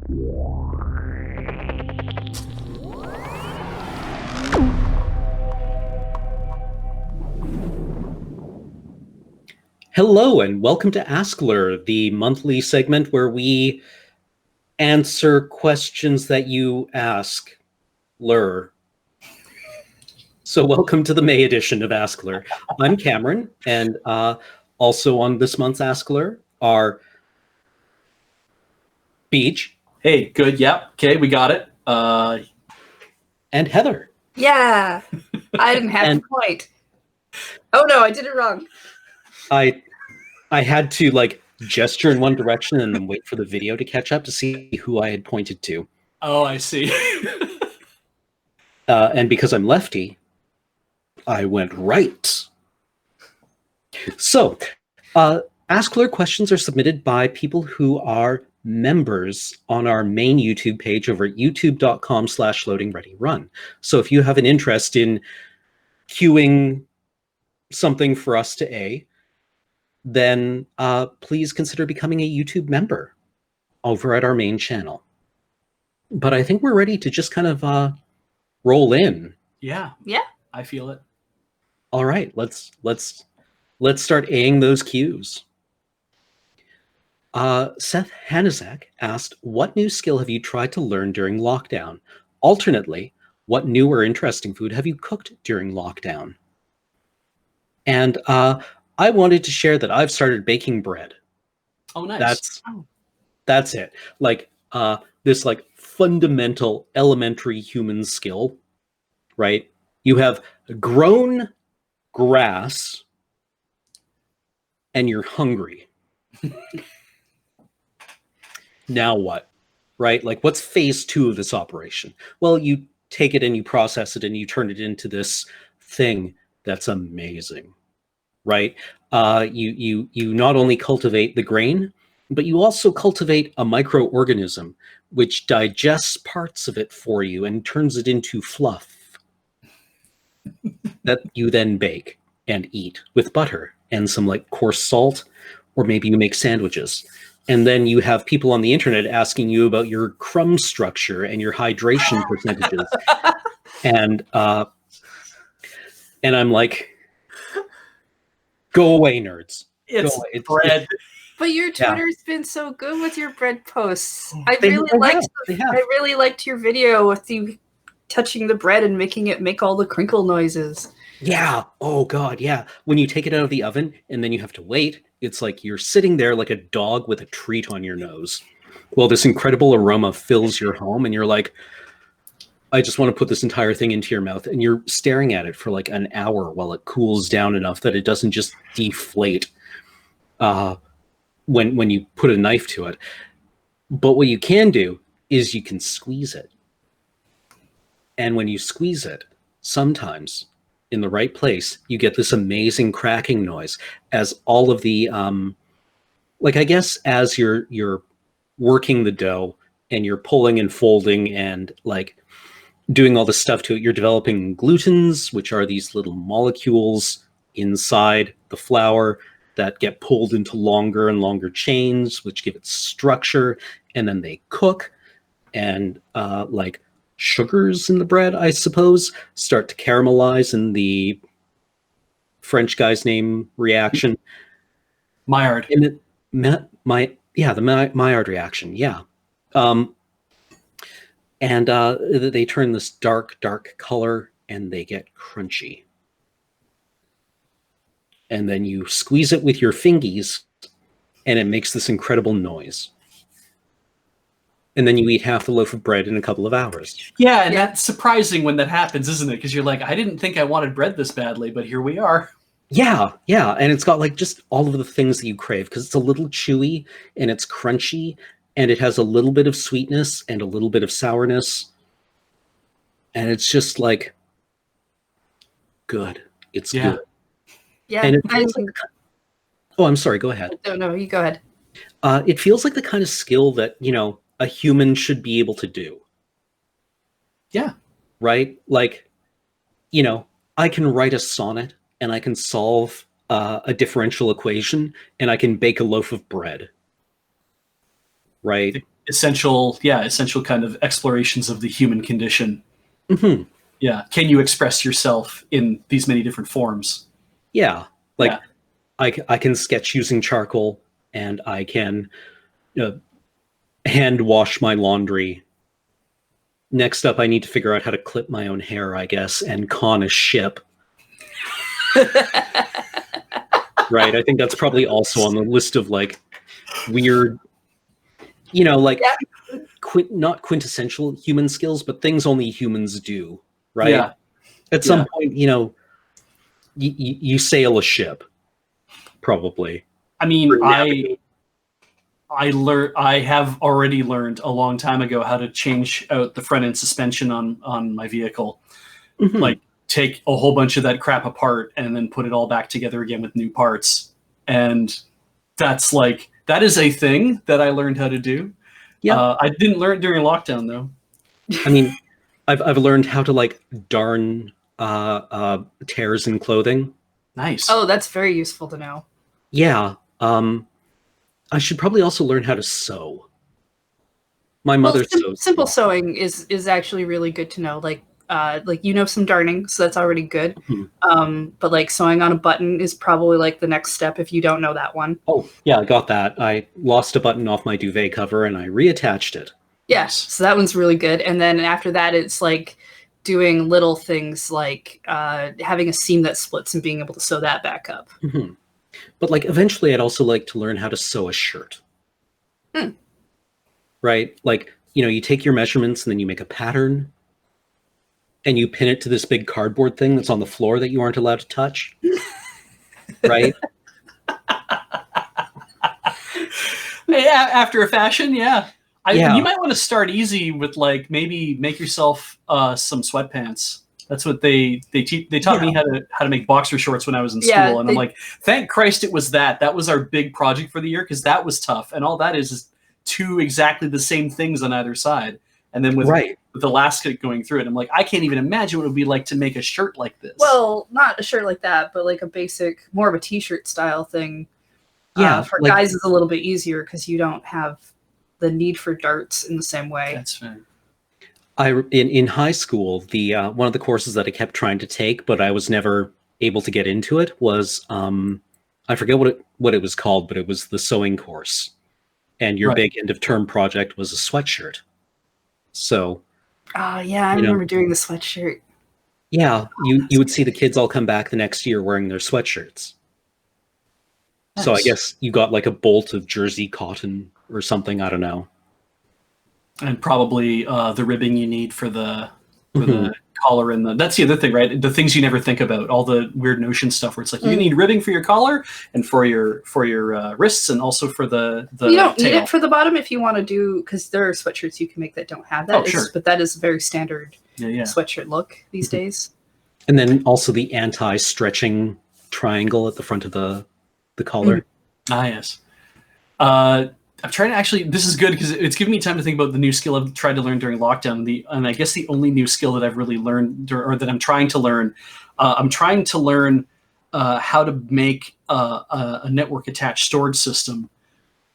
Hello and welcome to askLRR, the monthly segment where we answer questions that you ask LRR. So welcome to the May edition of askLRR. I'm Cameron, and also on this month's askLRR are Beej. Hey, good. Yep. Okay, we got it. And Heather. Yeah, I didn't have to point. Oh no, I did it wrong. I had to like gesture in one direction and then wait for the video to catch up to see who I had pointed to. Oh, I see. And because I'm lefty, I went right. So, askLRR questions are submitted by people who are members on our main YouTube page over at youtube.com/LoadingReadyRun. So if you have an interest in queuing something for us to then please consider becoming a YouTube member over at our main channel. But I think we're ready to just kind of roll in. Yeah. Yeah. I feel it. All right, let's start A-ing those cues. Seth Hanazak asked, what new skill have you tried to learn during lockdown? Alternately, what new or interesting food have you cooked during lockdown? And I wanted to share that I've started baking bread. Oh, nice. That's it. Like this like fundamental elementary human skill, right? You have grown grass and you're hungry. Now what? Right? Like what's phase 2 of this operation? Well, you take it and you process it and you turn it into this thing that's amazing. Right? You not only cultivate the grain, but you also cultivate a microorganism which digests parts of it for you and turns it into fluff that you then bake and eat with butter and some like coarse salt, or maybe you make sandwiches. And then you have people on the internet asking you about your crumb structure and your hydration percentages. And I'm like, go away, nerds. It's bread. But your Twitter's been so good with your bread posts. They really liked your video with you touching the bread and making it make all the crinkle noises. Yeah. Oh God. Yeah. When you take it out of the oven and then you have to wait, it's like you're sitting there like a dog with a treat on your nose. Well, this incredible aroma fills your home and you're like, I just want to put this entire thing into your mouth, and you're staring at it for like an hour while it cools down enough that it doesn't just deflate when you put a knife to it. But what you can do is you can squeeze it. And when you squeeze it, sometimes in the right place, you get this amazing cracking noise as all of the, like I guess as you're working the dough and you're pulling and folding and like doing all the stuff to it, you're developing glutens, which are these little molecules inside the flour that get pulled into longer and longer chains, which give it structure, and then they cook, and like sugars in the bread, I suppose, start to caramelize in the French guy's name reaction. Maillard. And the Maillard reaction, yeah. And they turn this dark color and they get crunchy. And then you squeeze it with your fingies and it makes this incredible noise. And then you eat half the loaf of bread in a couple of hours. Yeah, and that's surprising when that happens, isn't it? Because you're like, I didn't think I wanted bread this badly, but here we are. Yeah, and it's got like just all of the things that you crave because it's a little chewy and it's crunchy and it has a little bit of sweetness and a little bit of sourness. And it's just like good. It's good. Yeah. And it feels like oh, I'm sorry, go ahead. No, you go ahead. It feels like the kind of skill that, you know, a human should be able to do. Yeah. Right? Like, you know, I can write a sonnet and I can solve a differential equation and I can bake a loaf of bread. Right? essential kind of explorations of the human condition. Mm-hmm. Yeah. Can you express yourself in these many different forms? Yeah. Like Yeah. I can sketch using charcoal, and I can hand wash my laundry. Next up, I need to figure out how to clip my own hair, I guess, and con a ship. Right? I think that's probably also on the list of like weird, like not quintessential human skills, but things only humans do. Right? Yeah. At some point, you sail a ship, probably. I mean, I have already learned a long time ago how to change out the front end suspension on my vehicle. Mm-hmm. Like take a whole bunch of that crap apart and then put it all back together again with new parts. And that is a thing that I learned how to do. Yeah. I didn't learn it during lockdown though. I mean, I've learned how to like darn tears in clothing. Nice. Oh, that's very useful to know. Yeah. I should probably also learn how to sew. My mother sews. Simple sewing is actually really good to know. Like some darning, so that's already good. Mm-hmm. But like sewing on a button is probably like the next step if you don't know that one. Oh yeah, I got that. I lost a button off my duvet cover and I reattached it. Yes, so that one's really good. And then after that, it's like doing little things like having a seam that splits and being able to sew that back up. Mm-hmm. But like eventually I'd also like to learn how to sew a shirt. Right? Like, you take your measurements and then you make a pattern and you pin it to this big cardboard thing that's on the floor that you aren't allowed to touch. Right? Yeah, after a fashion, yeah. You might want to start easy with like maybe make yourself some sweatpants. That's what they taught me how to make boxer shorts when I was in school, and I'm like, thank Christ it was that. That was our big project for the year because that was tough, and all that is two exactly the same things on either side, and then with elastic going through it, I'm like, I can't even imagine what it would be like to make a shirt like this. Well, not a shirt like that, but like a basic, more of a t-shirt style thing. Yeah, for guys it's a little bit easier because you don't have the need for darts in the same way. That's right. In high school, the one of the courses that I kept trying to take, but I was never able to get into it, was I forget what it was called, but it was the sewing course, and your big end of term project was a sweatshirt. So, I remember doing the sweatshirt. Yeah, you would see the kids all come back the next year wearing their sweatshirts. Nice. So I guess you got like a bolt of jersey cotton or something. I don't know. And probably the ribbing you need for the collar and that's the other thing, right? The things you never think about, all the weird notion stuff where it's like you need ribbing for your collar and for your wrists and also for the you don't tail. need it for the bottom if you want to do, because there are sweatshirts you can make that don't have that. Oh, sure. But that is a very standard sweatshirt look these days. And then also the anti-stretching triangle at the front of the collar. Yes. I'm trying to actually, this is good because it's giving me time to think about the new skill I've tried to learn during lockdown. And I guess the only new skill that I've really learned or that I'm trying to learn, how to make a network attached storage system.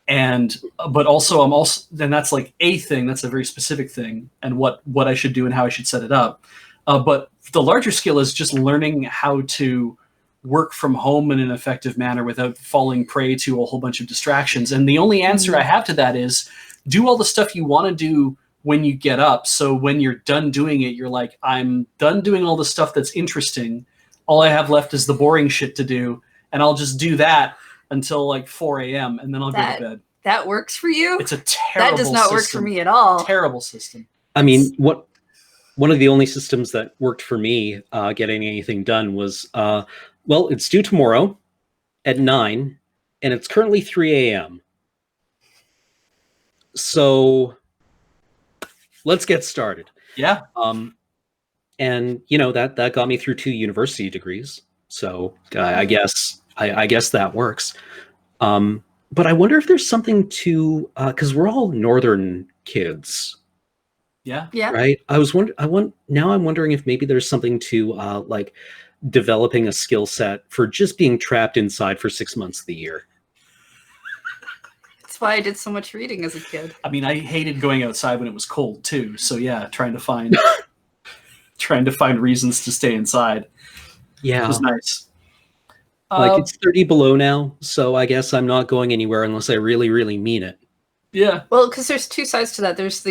But also then that's like a thing, that's a very specific thing, and what I should do and how I should set it up. But the larger skill is just learning how to work from home in an effective manner without falling prey to a whole bunch of distractions. And the only answer I have to that is do all the stuff you want to do when you get up. So when you're done doing it, you're like, I'm done doing all the stuff that's interesting. All I have left is the boring shit to do. And I'll just do that until like 4 a.m. and then I'll go to bed. That works for you? It's a terrible That does not work for me at all. Terrible system. I mean, one of the only systems that worked for me getting anything done was well, it's due tomorrow at 9, and it's currently 3 a.m. So let's get started. Yeah. And that got me through 2 university degrees. So I guess that works. But I wonder if there's something to because we're all northern kids. Yeah. Right. Now I'm wondering if maybe there's something to like developing a skill set for just being trapped inside for 6 months of the year. why I did so much reading as a kid. I mean, I hated going outside when it was cold too. So yeah, trying to find reasons to stay inside Yeah. was nice. Like it's 30 below now, so I guess I'm not going anywhere unless I really, really mean it. Yeah. Well, because there's two sides to that. There's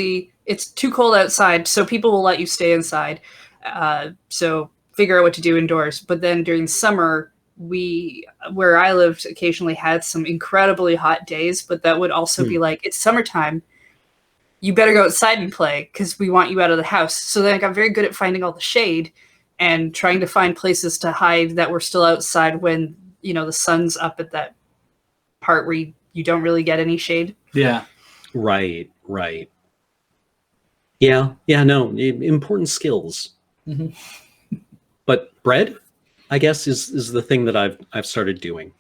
it's too cold outside, so people will let you stay inside. So figure out what to do indoors. But then during summer, where I lived, occasionally had some incredibly hot days, but that would also be like, it's summertime. You better go outside and play because we want you out of the house. So then I got very good at finding all the shade and trying to find places to hide that were still outside when, the sun's up at that part where you don't really get any shade. Yeah. Right. Yeah, no, important skills. Mm-hmm. But bread, I guess, is the thing that I've started doing.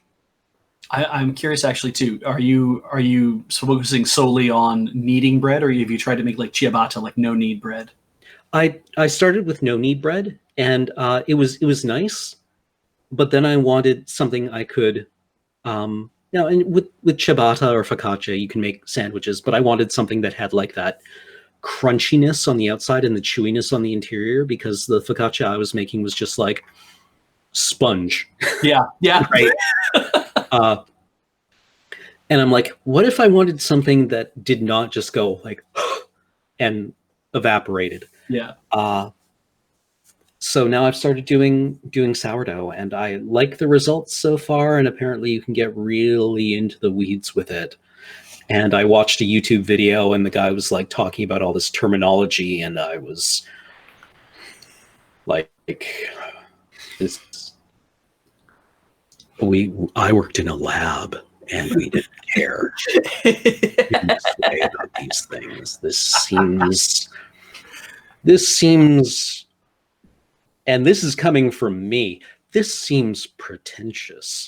I'm curious actually too. Are you focusing solely on kneading bread, or have you tried to make like ciabatta, like no knead bread? I started with no knead bread, and it was nice, but then I wanted something I could, and with ciabatta or focaccia, you can make sandwiches, but I wanted something that had like that crunchiness on the outside and the chewiness on the interior, because the focaccia I was making was just like sponge. Yeah. Right. And I'm like, what if I wanted something that did not just go like and evaporated? Yeah. So now I've started doing sourdough, and I like the results so far. And apparently, you can get really into the weeds with it. And I watched a YouTube video, and the guy was like talking about all this terminology, and I was like, I worked in a lab, and we didn't care. We didn't say about these things. This seems, and this is coming from me, this seems pretentious.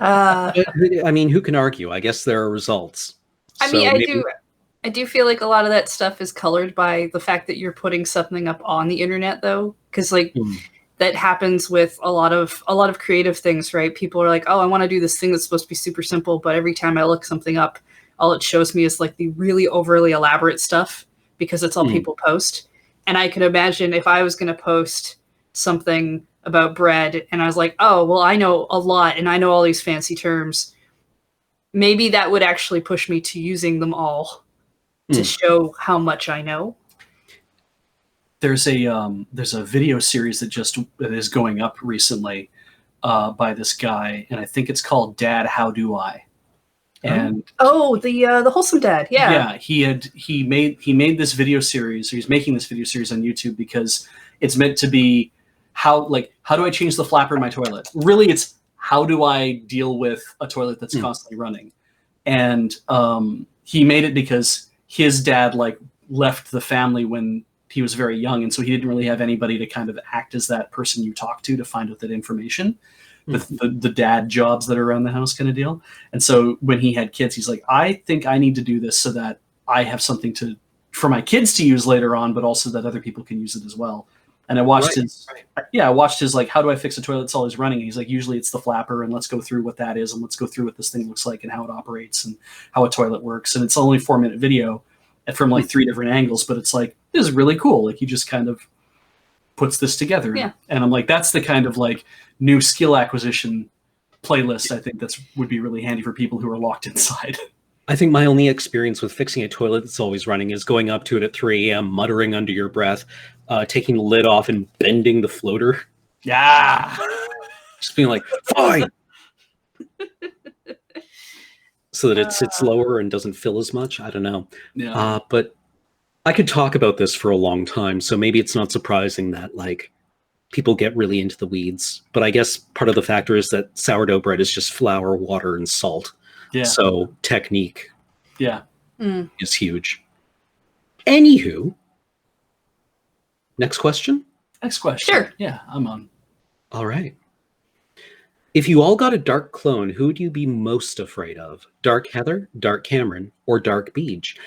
I mean, who can argue? I guess there are results. I do feel like a lot of that stuff is colored by the fact that you're putting something up on the internet, though, because that happens with a lot of creative things, right? People are like, oh, I want to do this thing that's supposed to be super simple, but every time I look something up, all it shows me is like the really overly elaborate stuff, because that's all people post. And I can imagine if I was going to post something about bread and I was like, oh, well, I know a lot and I know all these fancy terms, maybe that would actually push me to using them all to show how much I know. There's a video series that is going up recently by this guy, and I think it's called Dad, How Do I? And the Wholesome Dad, yeah, he made this video series, or he's making this video series on YouTube because it's meant to be how do I change the flapper in my toilet? Really, it's how do I deal with a toilet that's constantly running? And he made it because his dad left the family when he was very young, and so he didn't really have anybody to kind of act as that person you talk to find out that information. The dad jobs that are around the house kind of deal. And so when he had kids, he's like, I think I need to do this so that I have something for my kids to use later on, but also that other people can use it as well. And I watched his like, how do I fix a toilet that's always running? And he's like, usually it's the flapper, and let's go through what that is, and let's go through what this thing looks like and how it operates and how a toilet works. And it's only a 4-minute video from like 3 different angles, but it's like, this is really cool. Like he just kind of puts this together. Yeah. And I'm like, that's the kind of like new skill acquisition playlist I think would be really handy for people who are locked inside. I think my only experience with fixing a toilet that's always running is going up to it at 3 a.m., muttering under your breath, taking the lid off and bending the floater. Yeah. Just being like, fine. So that it sits lower and doesn't fill as much. I don't know. Yeah. But I could talk about this for a long time, so maybe it's not surprising that like people get really into the weeds. But I guess part of the factor is that sourdough bread is just flour, water, and salt. Yeah. So technique is huge. Anywho, next question? Next question. Sure. Yeah, I'm on. All right. If you all got a dark clone, who would you be most afraid of? Dark Heather, Dark Cameron, or Dark Beej?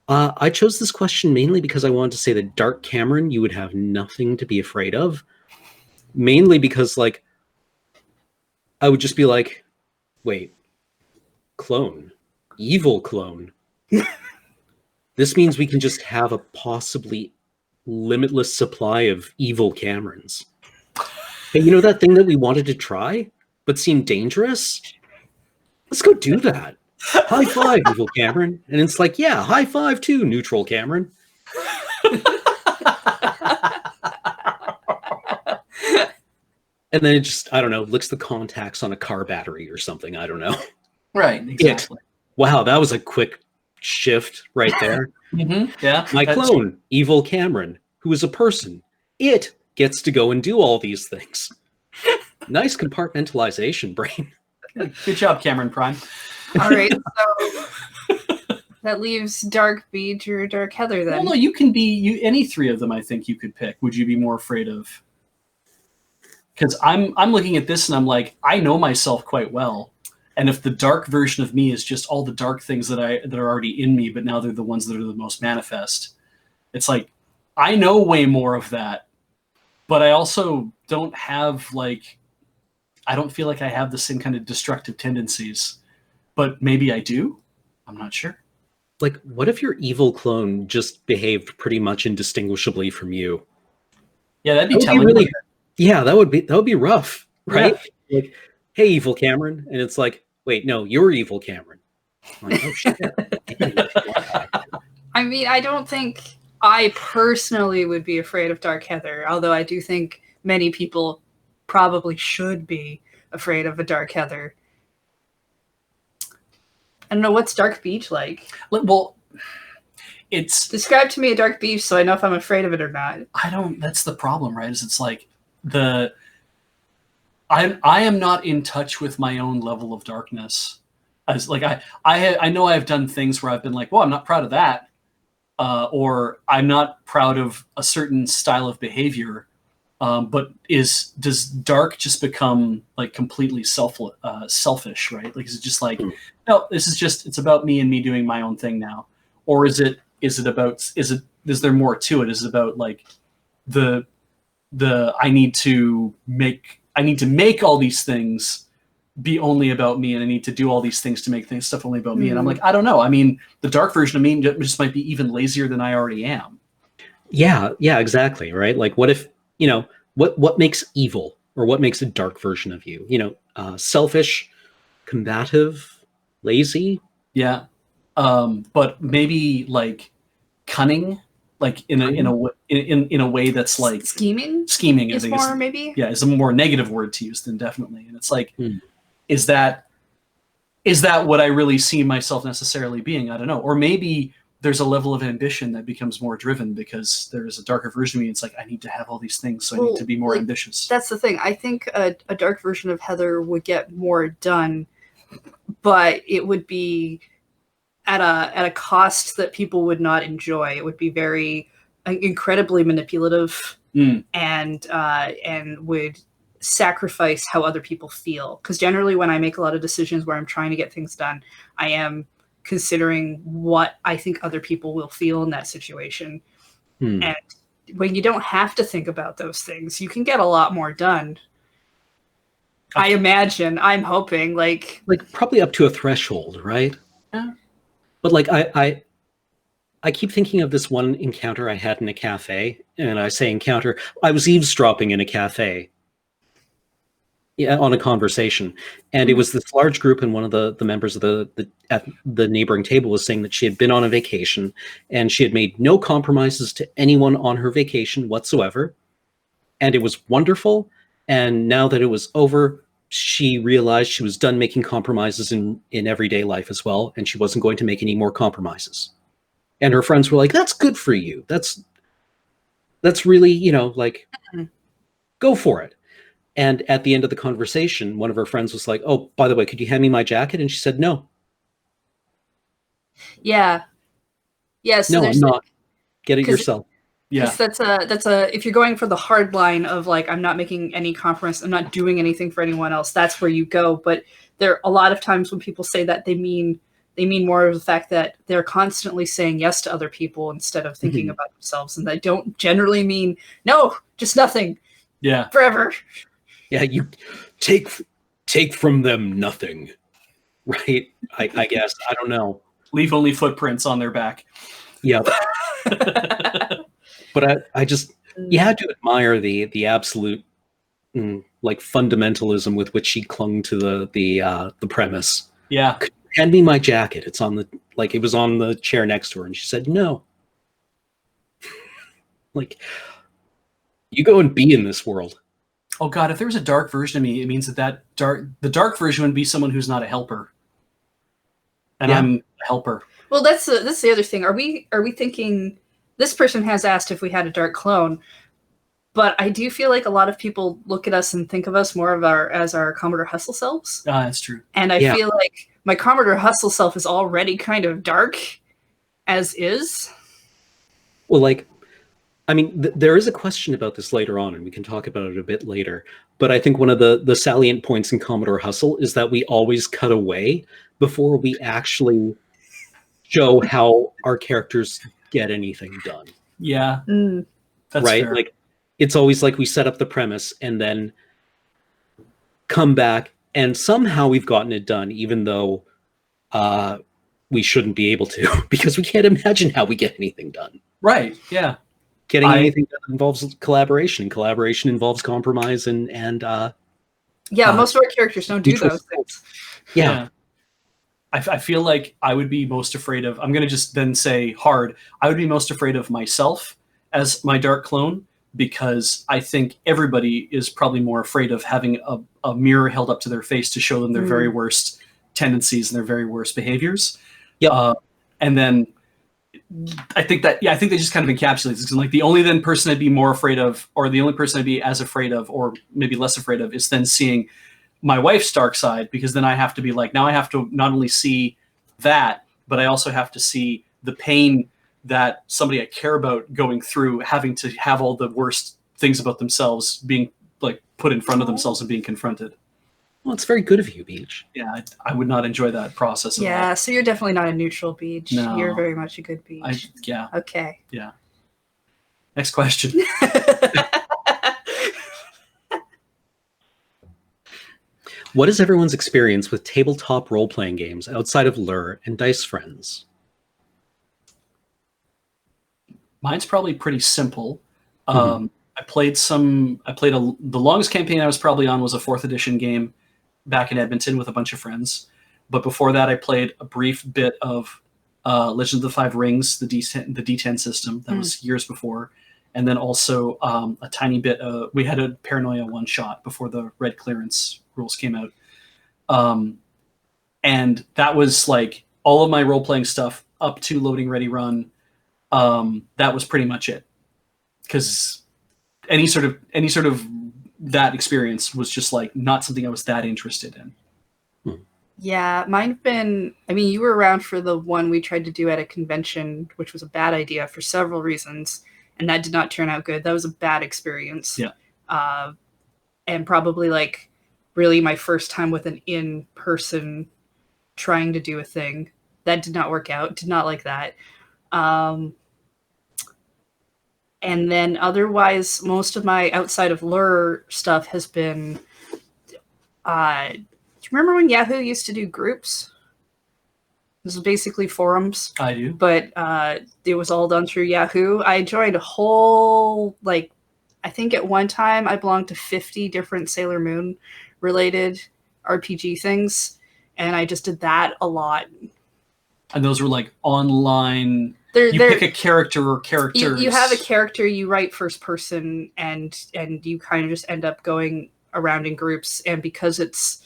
I chose this question mainly because I wanted to say that Dark Cameron, you would have nothing to be afraid of. Mainly because, like, I would just be like, wait, clone, evil clone. This means we can just have a possibly limitless supply of evil Camerons. Hey, you know that thing that we wanted to try but seemed dangerous? Let's go do that. High five, evil Cameron. And it's like, yeah, high five too, neutral Cameron. And then it just, I don't know, licks the contacts on a car battery or something. I don't know. Right, exactly. Wow, that was a quick shift right there. Yeah. My clone, evil Cameron, who is a person. It gets to go and do all these things. Nice compartmentalization, brain. Good job, Cameron Prime. All right, so that leaves Dark Beej or Dark Heather then. Well, no, you can be any three of them. I think you could pick. Would you be more afraid of? Because I'm looking at this and I'm like, I know myself quite well, and if the dark version of me is just all the dark things that are already in me, but now they're the ones that are the most manifest, it's like I know way more of that, but I also don't have I don't feel like I have the same kind of destructive tendencies, but maybe I do. I'm not sure. Like, what if your evil clone just behaved pretty much indistinguishably from you? Yeah, that'd be telling. Yeah, that would be rough, right? Yeah. Like, hey, evil Cameron, and it's like, wait, no, you're evil Cameron. I'm like, oh shit. I mean, I don't think I personally would be afraid of Dark Heather, although I do think many people probably should be afraid of a Dark Heather. I don't know, what's Dark Beej like? Well, it's... Describe to me a Dark Beej so I know if I'm afraid of it or not. I don't... That's the problem, right? Is it's like I am not in touch with my own level of darkness. As like I know I've done things where I've been like, well, I'm not proud of that, or I'm not proud of a certain style of behavior. But does dark just become like completely selfish, right? Like, is it just like, no, it's about me and me doing my own thing now, or is there more to it? Is it about like I need to make all these things be only about me, and I need to do all these things to make stuff only about me. And I'm like, I don't know. I mean, the dark version of me just might be even lazier than I already am. Yeah, exactly, right? Like, what if, what makes evil, or what makes a dark version of you? Selfish, combative, lazy. Yeah, but maybe like cunning, like in a way that's like scheming. Scheming, is more maybe. Yeah, is a more negative word to use than definitely. And it's like, is that what I really see myself necessarily being? I don't know. Or maybe there's a level of ambition that becomes more driven because there is a darker version of me. It's like, I need to have all these things, so I need to be more ambitious. That's the thing. I think a dark version of Heather would get more done, but it would be at a cost that people would not enjoy. It would be very incredibly manipulative and would sacrifice how other people feel. Because generally when I make a lot of decisions where I'm trying to get things done, I am considering what I think other people will feel in that situation. And when you don't have to think about those things, you can get a lot more done. I imagine, I'm hoping, like probably up to a threshold, right? Yeah. But like I keep thinking of this one encounter I had in a cafe, and I say encounter, I was eavesdropping in a cafe. Yeah, on a conversation, and it was this large group, and one of the members of at the neighboring table was saying that she had been on a vacation, and she had made no compromises to anyone on her vacation whatsoever, and it was wonderful. And now that it was over, she realized she was done making compromises in everyday life as well, and she wasn't going to make any more compromises. And her friends were like, "That's good for you. That's really, like, go for it." And at the end of the conversation, one of her friends was like, "Oh, by the way, could you hand me my jacket?" And she said, "No." Yeah. So no, I'm not. Get it yourself. Yeah. That's a if you're going for the hard line of like, I'm not making any compromise, I'm not doing anything for anyone else, that's where you go. But there a lot of times when people say that, they mean more of the fact that they're constantly saying yes to other people instead of thinking about themselves, and they don't generally mean no, just nothing. Yeah. Forever. Yeah, you take from them nothing. right? I guess. I don't know. Leave only footprints on their back. Yeah. But I just, you had to admire the absolute like fundamentalism with which she clung to the premise. Yeah. Hand me my jacket. It's on the, like, it was on the chair next to her, and she said no. Like, you go and be in this world. Oh God, if there was a dark version of me, it means that the dark version would be someone who's not a helper, and I'm a helper. Well, that's the other thing. Are we thinking? This person has asked if we had a dark clone, but I do feel like a lot of people look at us and think of us more of as our Commodore Hustle selves. That's true. And I feel like my Commodore Hustle self is already kind of dark, as is. Well, like, I mean, there is a question about this later on, and we can talk about it a bit later. But I think one of the salient points in Commodore Hustle is that we always cut away before we actually show how our characters get anything done. Yeah, that's right. fair. Like, it's always like we set up the premise and then come back, and somehow we've gotten it done, even though we shouldn't be able to, because we can't imagine how we get anything done. Right. Yeah. Getting anything done involves collaboration, and collaboration involves compromise, and most of our characters don't do those things. Yeah. I feel like I would be most afraid of, I'm going to just then say hard, I would be most afraid of myself as my dark clone, because I think everybody is probably more afraid of having a mirror held up to their face to show them their very worst tendencies and their very worst behaviors. Yeah. And then I think that just kind of encapsulates it. Like, the only then person I'd be more afraid of, or the only person I'd be as afraid of, or maybe less afraid of, is then seeing my wife's dark side, because then I have to be like, now I have to not only see that, but I also have to see the pain that somebody I care about going through, having to have all the worst things about themselves being like put in front of themselves and being confronted. Well, it's very good of you, Beej. Yeah, I would not enjoy that process at all. So you're definitely not a neutral Beej. No. You're very much a good Beej. Yeah. Okay. Yeah. Next question. What is everyone's experience with tabletop role-playing games outside of LRR and Dice Friends? Mine's probably pretty simple. The longest campaign I was probably on was a 4th edition game back in Edmonton with a bunch of friends. But before that, I played a brief bit of Legend of the Five Rings, the D10 system. That was years before. And then also a tiny bit, we had a Paranoia one-shot before the red clearance rules came out. And that was like all of my role-playing stuff up to Loading Ready Run. That was pretty much it. Because any sort of that experience was just like not something I was that interested in. Yeah, mine's been, I mean, you were around for the one we tried to do at a convention, which was a bad idea for several reasons, and that did not turn out good. That was a bad experience. Yeah. And probably like really my first time with an in-person trying to do a thing. That did not work out. Did not like that. And then otherwise, most of my outside of LRR stuff has been, do you remember when Yahoo used to do groups? This is basically forums. I do. But it was all done through Yahoo. I joined a whole, like, I think at one time I belonged to 50 different Sailor Moon related RPG things. And I just did that a lot. And those were like online. You pick a character or characters. You have a character, you write first person, and you kind of just end up going around in groups. And because it's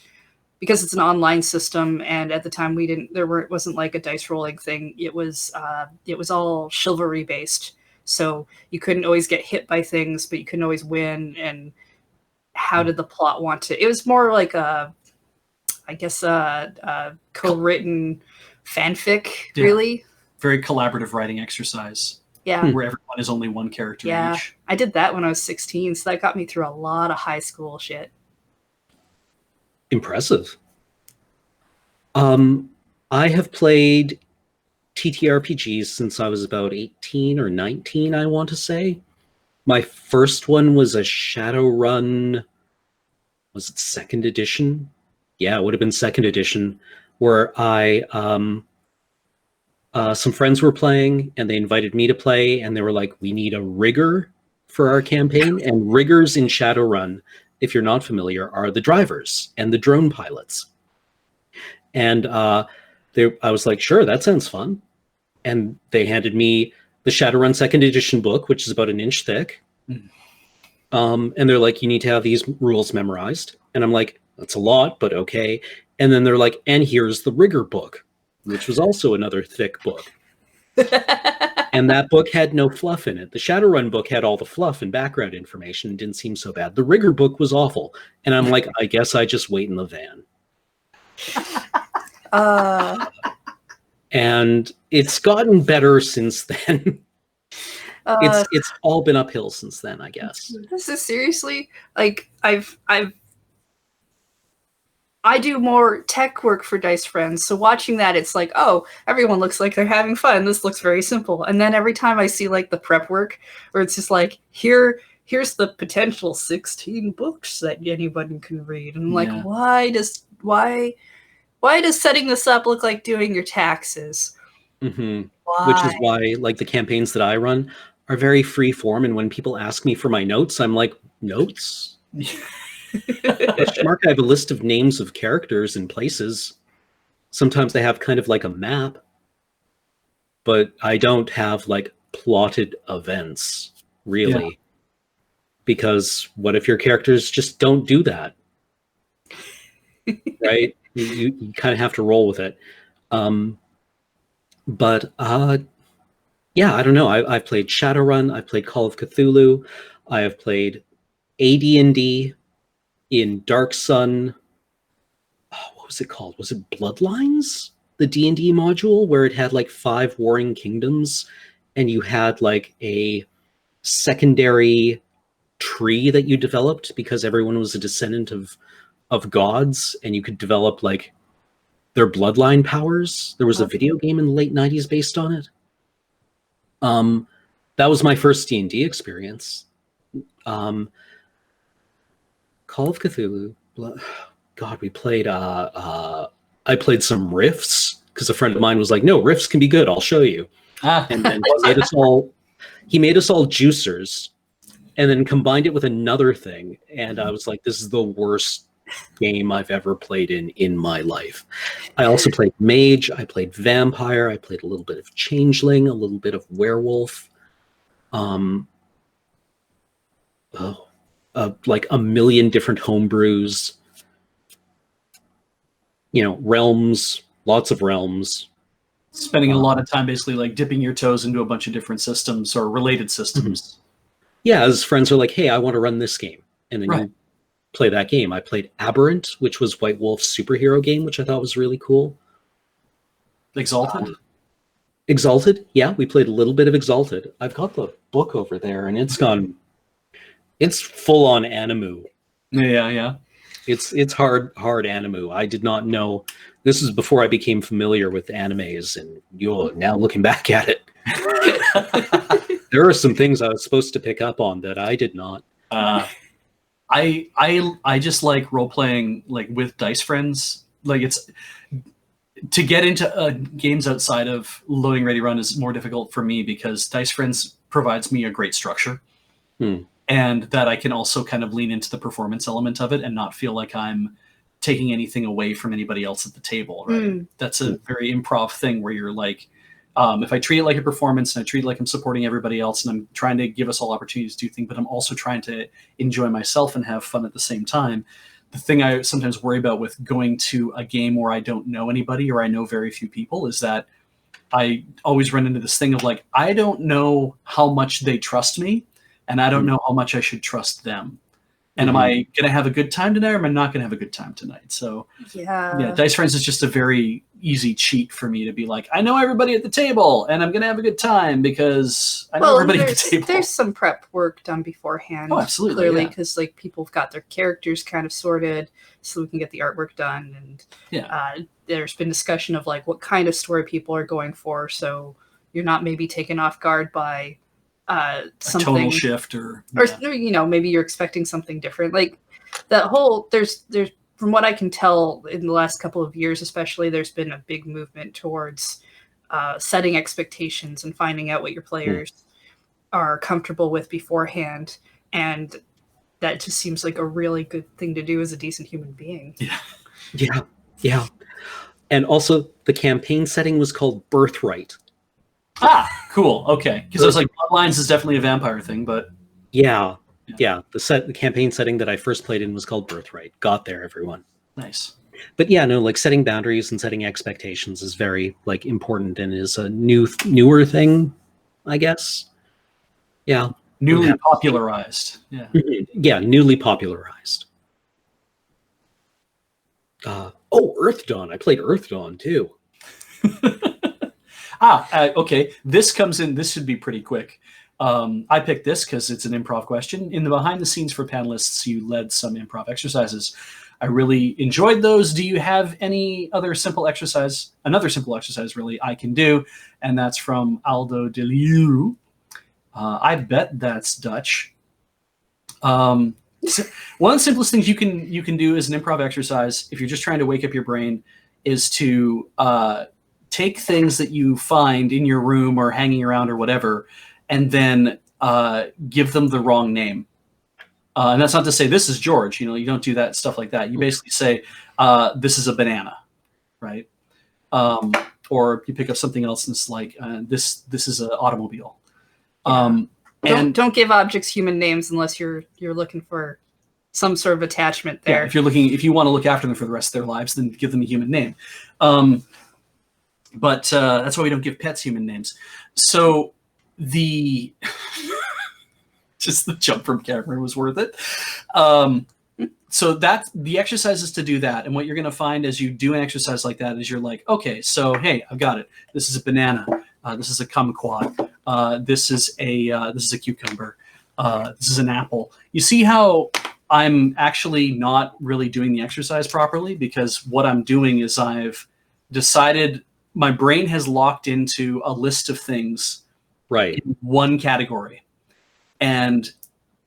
an online system, and at the time it wasn't like a dice rolling thing. It was all chivalry based. So you couldn't always get hit by things, but you couldn't always win. And how did the plot want to? It was more like a co-written fanfic, really. Very collaborative writing exercise. Yeah. Where everyone is only one character each. I did that when I was 16, so that got me through a lot of high school shit. Impressive. I have played TTRPGs since I was about 18 or 19, I want to say. My first one was a Shadowrun. Was it 2nd edition? Yeah, it would have been 2nd edition. where I some friends were playing and they invited me to play, and they were like, we need a rigger for our campaign. And riggers in Shadowrun, if you're not familiar, are the drivers and the drone pilots. And I was like, sure, that sounds fun. And they handed me the Shadowrun second edition book, which is about an inch thick. And they're like, you need to have these rules memorized. And I'm like, that's a lot, but okay. And then they're like, and here's the rigger book, which was also another thick book. And that book had no fluff in it. The Shadowrun book had all the fluff and background information and didn't seem so bad. The rigger book was awful. And I'm like, I guess I just wait in the van. And it's gotten better since then. It's all been uphill since then, I guess. This is seriously like I do more tech work for Dice Friends, so watching that, it's like, oh, everyone looks like they're having fun. This looks very simple. And then every time I see like the prep work, where it's just like, here's the potential 16 books that anybody can read, and I'm like, why does setting this up look like doing your taxes? Mm-hmm. Which is why, like, the campaigns that I run are very free form, and when people ask me for my notes, I'm like, notes? Mark, I have a list of names of characters and places. Sometimes they have kind of like a map, but I don't have like plotted events, really. Because what if your characters just don't do that? Right? You kind of have to roll with it. But yeah, I don't know. I've played Shadowrun. I've played Call of Cthulhu. I have played AD&D in Dark Sun. Oh, what was it called? Was it Bloodlines? The D&D module where it had like 5 warring kingdoms, and you had like a secondary tree that you developed because everyone was a descendant of gods, and you could develop like their bloodline powers. There was a video game in the late 90s based on it. That was my first D&D experience. Call of Cthulhu. God, we played. I played some riffs because a friend of mine was like, "No, riffs can be good. I'll show you." And then he made us all juicers, and then combined it with another thing. And I was like, "This is the worst game I've ever played in my life." I also played mage. I played vampire. I played a little bit of changeling, a little bit of werewolf. Like a million different homebrews. You know, realms, lots of realms. Spending a lot of time basically like dipping your toes into a bunch of different systems or related systems. Yeah, as friends are like, hey, I want to run this game. And then you play that game. I played Aberrant, which was White Wolf's superhero game, which I thought was really cool. Exalted? Exalted? Yeah, we played a little bit of Exalted. I've got the book over there, and it's full on Animu. Yeah. It's hard Animu. I did not know. This is before I became familiar with animes, and now looking back at it, there are some things I was supposed to pick up on that I did not. I just like role playing like with Dice Friends. Like it's to get into games outside of Loading Ready Run is more difficult for me because Dice Friends provides me a great structure. And that I can also kind of lean into the performance element of it and not feel like I'm taking anything away from anybody else at the table, right? That's a very improv thing where you're like, if I treat it like a performance and I treat it like I'm supporting everybody else and I'm trying to give us all opportunities to do things, but I'm also trying to enjoy myself and have fun at the same time. The thing I sometimes worry about with going to a game where I don't know anybody or I know very few people is that I always run into this thing of like, I don't know how much they trust me. And I don't know how much I should trust them. And am I going to have a good time tonight or am I not going to have a good time tonight? So yeah, Dice Friends is just a very easy cheat for me to be like, I know everybody at the table and I'm going to have a good time because I know everybody at the table. There's some prep work done beforehand. Oh, absolutely. Clearly, because like people have got their characters kind of sorted so we can get the artwork done. And there's been discussion of like what kind of story people are going for. So you're not maybe taken off guard by something, a tonal shift or maybe you're expecting something different. Like that whole there's from what I can tell in the last couple of years, especially, there's been a big movement towards setting expectations and finding out what your players are comfortable with beforehand. And that just seems like a really good thing to do as a decent human being. Yeah. And also, the campaign setting was called Birthright. Ah, cool. Okay, because I was like, Bloodlines is definitely a vampire thing, but Yeah. The campaign setting that I first played in was called Birthright. Got there, everyone. nice. But yeah, no, like setting boundaries and setting expectations is very like important and is a newer thing, I guess. Yeah. Newly popularized. Yeah. Yeah, newly popularized. Earth Dawn. I played Earth Dawn too. Okay. This comes in. This should be pretty quick. I picked this because it's an improv question. In the behind the scenes for panelists, you led some improv exercises. I really enjoyed those. Do you have any other simple exercise? Another simple exercise, really, I can do, and that's from Aldo de Liu. I bet that's Dutch. One of the simplest things you can do as an improv exercise, if you're just trying to wake up your brain, is to take things that you find in your room or hanging around or whatever, and then give them the wrong name. And that's not to say this is George. You don't do that stuff like that. You basically say this is a banana, right? Or you pick up something else and it's like this is an automobile. And don't give objects human names unless you're looking for some sort of attachment there. Yeah, if you want to look after them for the rest of their lives, then give them a human name. But that's why we don't give pets human names. So just the jump from Cameron was worth it. So that the exercise is to do that. And what you're going to find as you do an exercise like that is you're like, okay, so hey, I've got it. This is a banana. This is a kumquat. This is a cucumber. This is an apple. You see how I'm actually not really doing the exercise properly, because what I'm doing is I've decided my brain has locked into a list of things in one category. And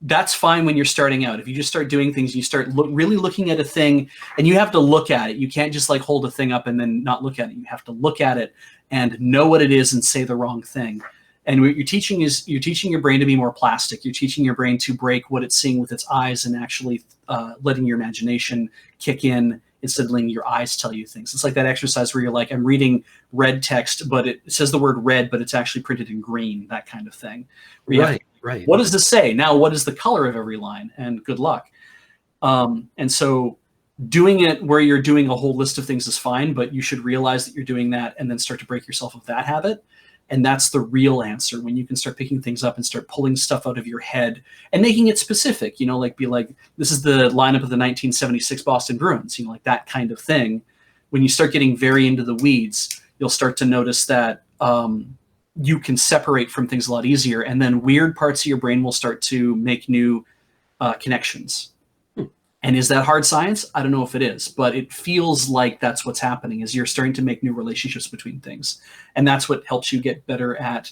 that's fine when you're starting out. If you just start doing things, you start really looking at a thing, and you have to look at it. You can't just like hold a thing up and then not look at it. You have to look at it and know what it is and say the wrong thing. And what you're teaching is you're teaching your brain to be more plastic. You're teaching your brain to break what it's seeing with its eyes and actually letting your imagination kick in instead of letting your eyes tell you things. It's like that exercise where you're like, I'm reading red text, but it says the word red, but it's actually printed in green, that kind of thing. Right. What does this say? Now, what is the color of every line? And good luck. And so doing it where you're doing a whole list of things is fine, but you should realize that you're doing that and then start to break yourself of that habit. And that's the real answer, when you can start picking things up and start pulling stuff out of your head and making it specific, like be like, this is the lineup of the 1976 Boston Bruins, like that kind of thing. When you start getting very into the weeds, you'll start to notice that you can separate from things a lot easier. And then weird parts of your brain will start to make new connections. And is that hard science? I don't know if it is, but it feels like that's what's happening, is you're starting to make new relationships between things. And that's what helps you get better at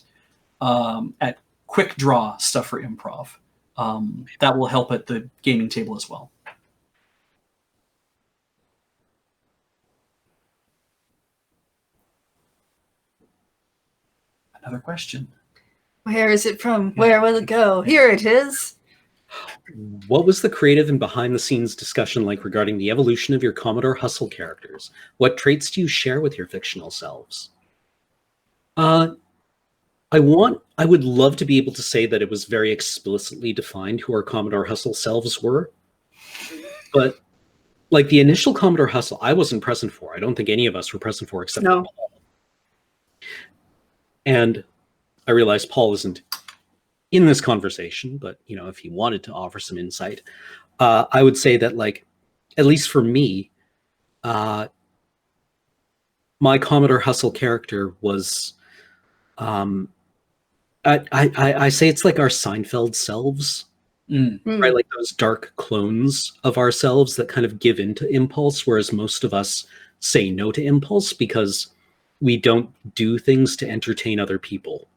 quick draw stuff for improv. That will help at the gaming table as well. Another question. Where is it from? Where will it go? Here it is. What was the creative and behind-the-scenes discussion like regarding the evolution of your Commodore Hustle characters? What traits do you share with your fictional selves? I would love to be able to say that it was very explicitly defined who our Commodore Hustle selves were. But like the initial Commodore Hustle, I wasn't present for. I don't think any of us were present for except for Paul. And I realized Paul isn't in this conversation, but if he wanted to offer some insight, I would say that, like, at least for me, my Commodore Hustle character was, I say it's like our Seinfeld selves, right? Like those dark clones of ourselves that kind of give into impulse, whereas most of us say no to impulse because we don't do things to entertain other people.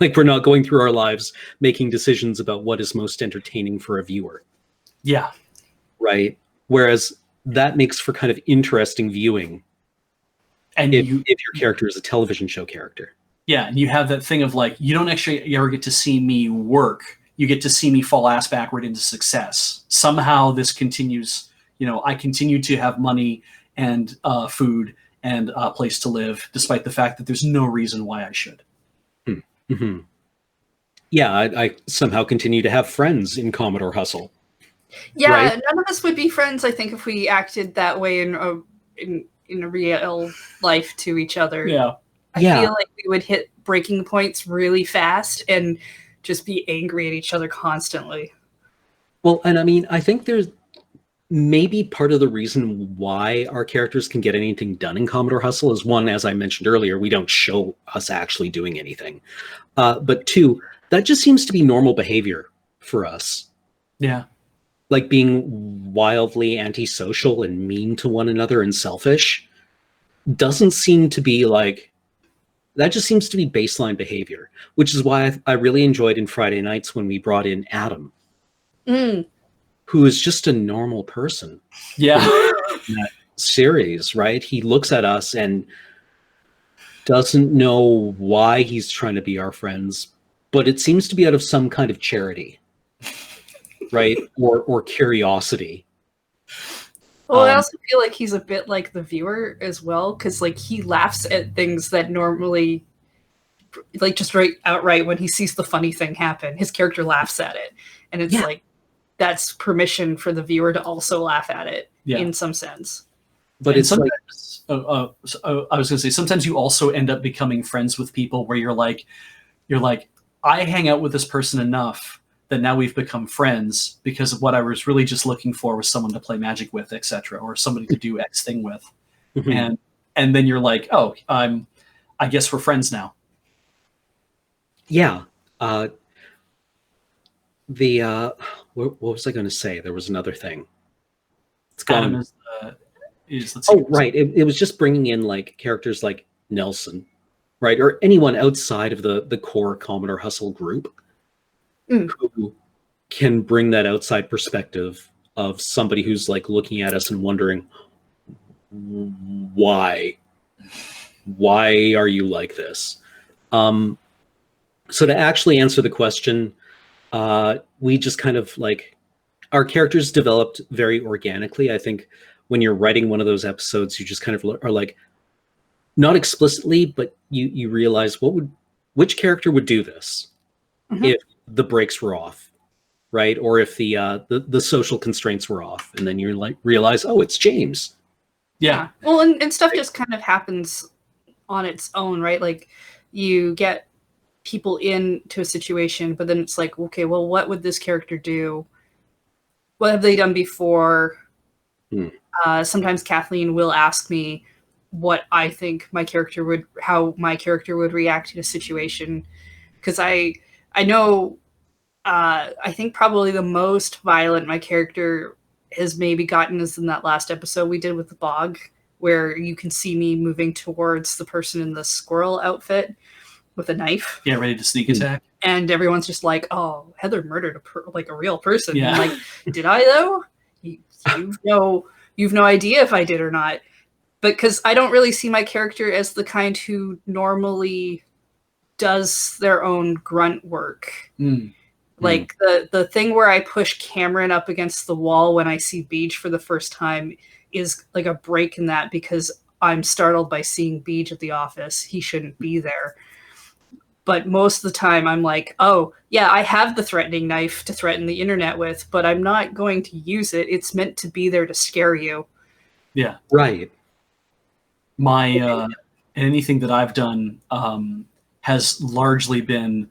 Like, we're not going through our lives making decisions about what is most entertaining for a viewer. Yeah. Right. Whereas that makes for kind of interesting viewing. And if your character is a television show character. Yeah, and you have that thing of like, you don't actually ever get to see me work. You get to see me fall ass backward into success. Somehow this continues. I continue to have money and food and a place to live, despite the fact that there's no reason why I should. Mm-hmm. Yeah, I somehow continue to have friends in Commodore Hustle. Yeah, right? None of us would be friends, I think, if we acted that way in a real life to each other. Yeah. I feel like we would hit breaking points really fast and just be angry at each other constantly. Well, and I mean, I think there's maybe part of the reason why our characters can get anything done in Commodore Hustle is, one, as I mentioned earlier, we don't show us actually doing anything. But two, that just seems to be normal behavior for us. Yeah. Like being wildly antisocial and mean to one another and selfish doesn't seem to be like, that just seems to be baseline behavior, which is why I really enjoyed in Friday Nights when we brought in Adam, who is just a normal person. Yeah. In that series, right? He looks at us and doesn't know why he's trying to be our friends, but it seems to be out of some kind of charity, right? Or curiosity. Well, I also feel like he's a bit like the viewer as well, because like he laughs at things that normally, like just outright when he sees the funny thing happen, his character laughs at it, and it's like that's permission for the viewer to also laugh at it in some sense. But and it's sometimes, I was going to say, sometimes you also end up becoming friends with people where you're like, I hang out with this person enough that now we've become friends because of what I was really just looking for was someone to play Magic with, etc., or somebody to do X thing with. Mm-hmm. And then you're like, oh, I guess we're friends now. Yeah. What was I going to say? There was another thing. It's gone. Adam let's see, right. It was just bringing in like characters like Nelson, right, or anyone outside of the core Commodore Hustle group who can bring that outside perspective of somebody who's like looking at us and wondering why are you like this. So to actually answer the question, we just kind of like, our characters developed very organically. I think when you're writing one of those episodes, you just kind of are like, not explicitly, but you realize which character would do this if the brakes were off, right? Or if the social constraints were off, and then you like realize, oh, it's James. Yeah. Well, and stuff just kind of happens on its own, right? Like you get people into a situation, but then it's like, okay, well, what would this character do? What have they done before? Sometimes Kathleen will ask me what I think how my character would react in a situation. Because I know, I think probably the most violent my character has maybe gotten is in that last episode we did with the bog, where you can see me moving towards the person in the squirrel outfit with a knife. Yeah, ready to sneak attack. And everyone's just like, oh, Heather murdered a real person. Yeah. I'm like, did I though? You've no idea if I did or not. But because I don't really see my character as the kind who normally does their own grunt work. Like the thing where I push Cameron up against the wall when I see Beej for the first time is like a break in that, because I'm startled by seeing Beej at the office. He shouldn't be there. But most of the time I'm like, oh, yeah, I have the threatening knife to threaten the internet with, but I'm not going to use it. It's meant to be there to scare you. Yeah. Right. Anything that I've done has largely been,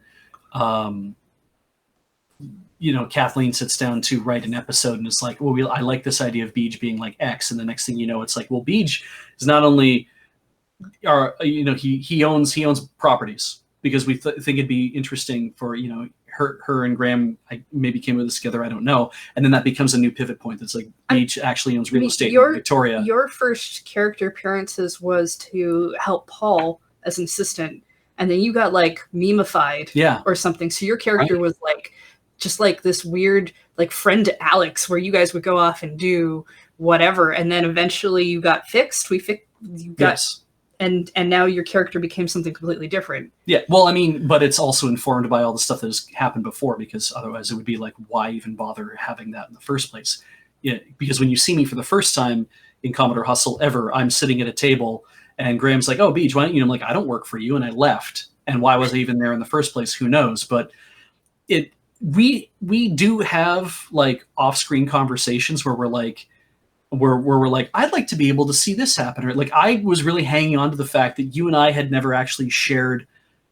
Kathleen sits down to write an episode and it's like, well, I like this idea of Beej being like X. And the next thing you know, it's like, well, Beej is not only, he owns properties. Because we think it'd be interesting for, her and Graham maybe came with this together, I don't know. And then that becomes a new pivot point. That's like, Beej actually owns real estate in Victoria. Your first character appearances was to help Paul as an assistant. And then you got like memeified or something. So your character was like just like this weird like friend to Alex where you guys would go off and do whatever, and then eventually you got fixed. You got Yes. and now your character became something completely different. Yeah, well, I mean, but it's also informed by all the stuff that has happened before, because otherwise it would be like, why even bother having that in the first place? Yeah, because when you see me for the first time in Commodore Hustle ever, I'm sitting at a table and Graham's like, "Oh, Beej, why don't you?" I'm like, "I don't work for you," and I left. And why was I even there in the first place? Who knows? But we do have like off-screen conversations where we're like, I'd like to be able to see this happen. Or like, I was really hanging on to the fact that you and I had never actually shared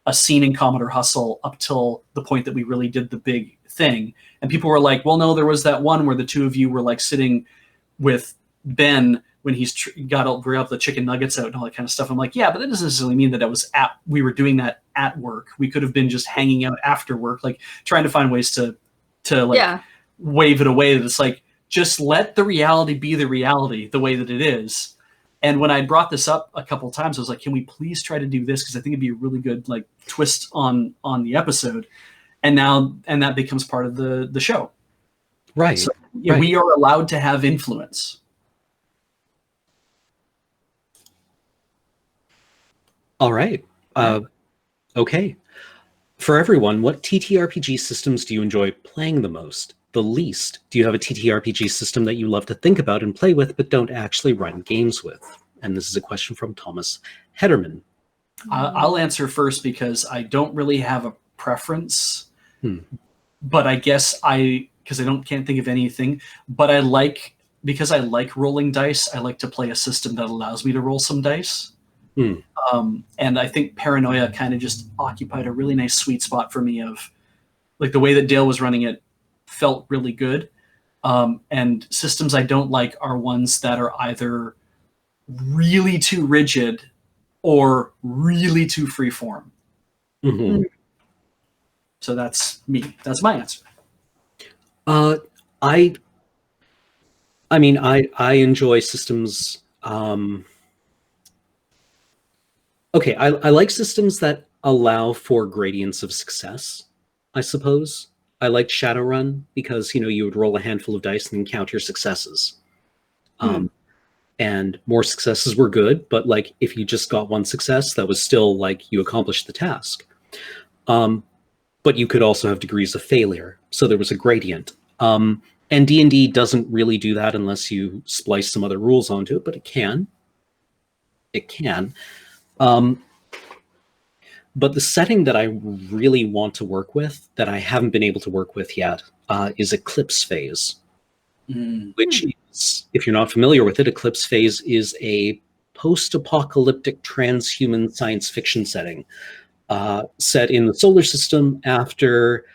a scene in Commodore Hustle up till the point that we really did the big thing. And people were like, well, no, there was that one where the two of you were like sitting with Ben when he's got the chicken nuggets out and all that kind of stuff. I'm like, yeah, but that doesn't necessarily mean that we were doing that at work. We could have been just hanging out after work, like trying to find ways to like wave it away. That it's like, just let the reality be the reality the way that it is. And when I brought this up a couple of times, I was like, can we please try to do this? Because I think it'd be a really good like twist on the episode. And that becomes part of the show. Right. So right. We are allowed to have influence. All right. Okay. For everyone, what TTRPG systems do you enjoy playing the most? The least? Do you have a TTRPG system that you love to think about and play with, but don't actually run games with? And this is a question from Thomas Hederman. I'll answer first because I don't really have a preference, but I guess because I can't think of anything, but because I like rolling dice, I like to play a system that allows me to roll some dice. And I think Paranoia kind of just occupied a really nice sweet spot for me of like the way that Dale was running it felt really good. And systems I don't like are ones that are either really too rigid or really too freeform. Mm-hmm. So that's me. That's my answer. I mean, I enjoy systems. Okay, I like systems that allow for gradients of success, I suppose. I liked Shadowrun because, you would roll a handful of dice and then count your successes. And more successes were good, but like if you just got one success, that was still like you accomplished the task. But you could also have degrees of failure, so there was a gradient. And D&D doesn't really do that unless you splice some other rules onto it, but it can. It can. But the setting that I really want to work with, that I haven't been able to work with yet, is Eclipse Phase. Which is, if you're not familiar with it, Eclipse Phase is a post-apocalyptic transhuman science fiction setting set in the solar system after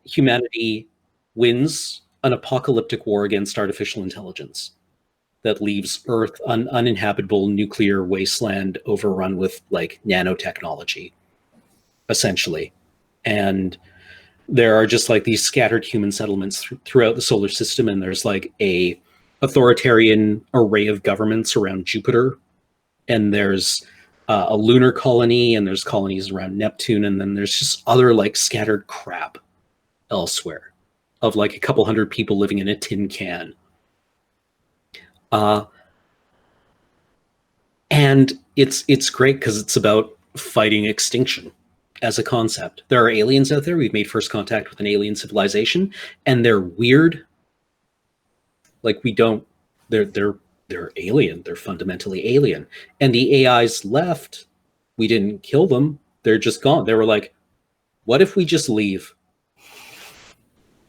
humanity wins an apocalyptic war against artificial intelligence that leaves Earth an uninhabitable nuclear wasteland overrun with like nanotechnology, essentially. And there are just like these scattered human settlements throughout the solar system, and there's like a authoritarian array of governments around Jupiter, and there's a lunar colony, and there's colonies around Neptune, and then there's just other like scattered crap elsewhere of like a couple hundred people living in a tin can. And it's great because it's about fighting extinction as a concept. There are aliens out there. We've made first contact with an alien civilization, and they're weird. Like they're alien. They're fundamentally alien. And the AIs left. We didn't kill them. They're just gone. They were like, what if we just leave?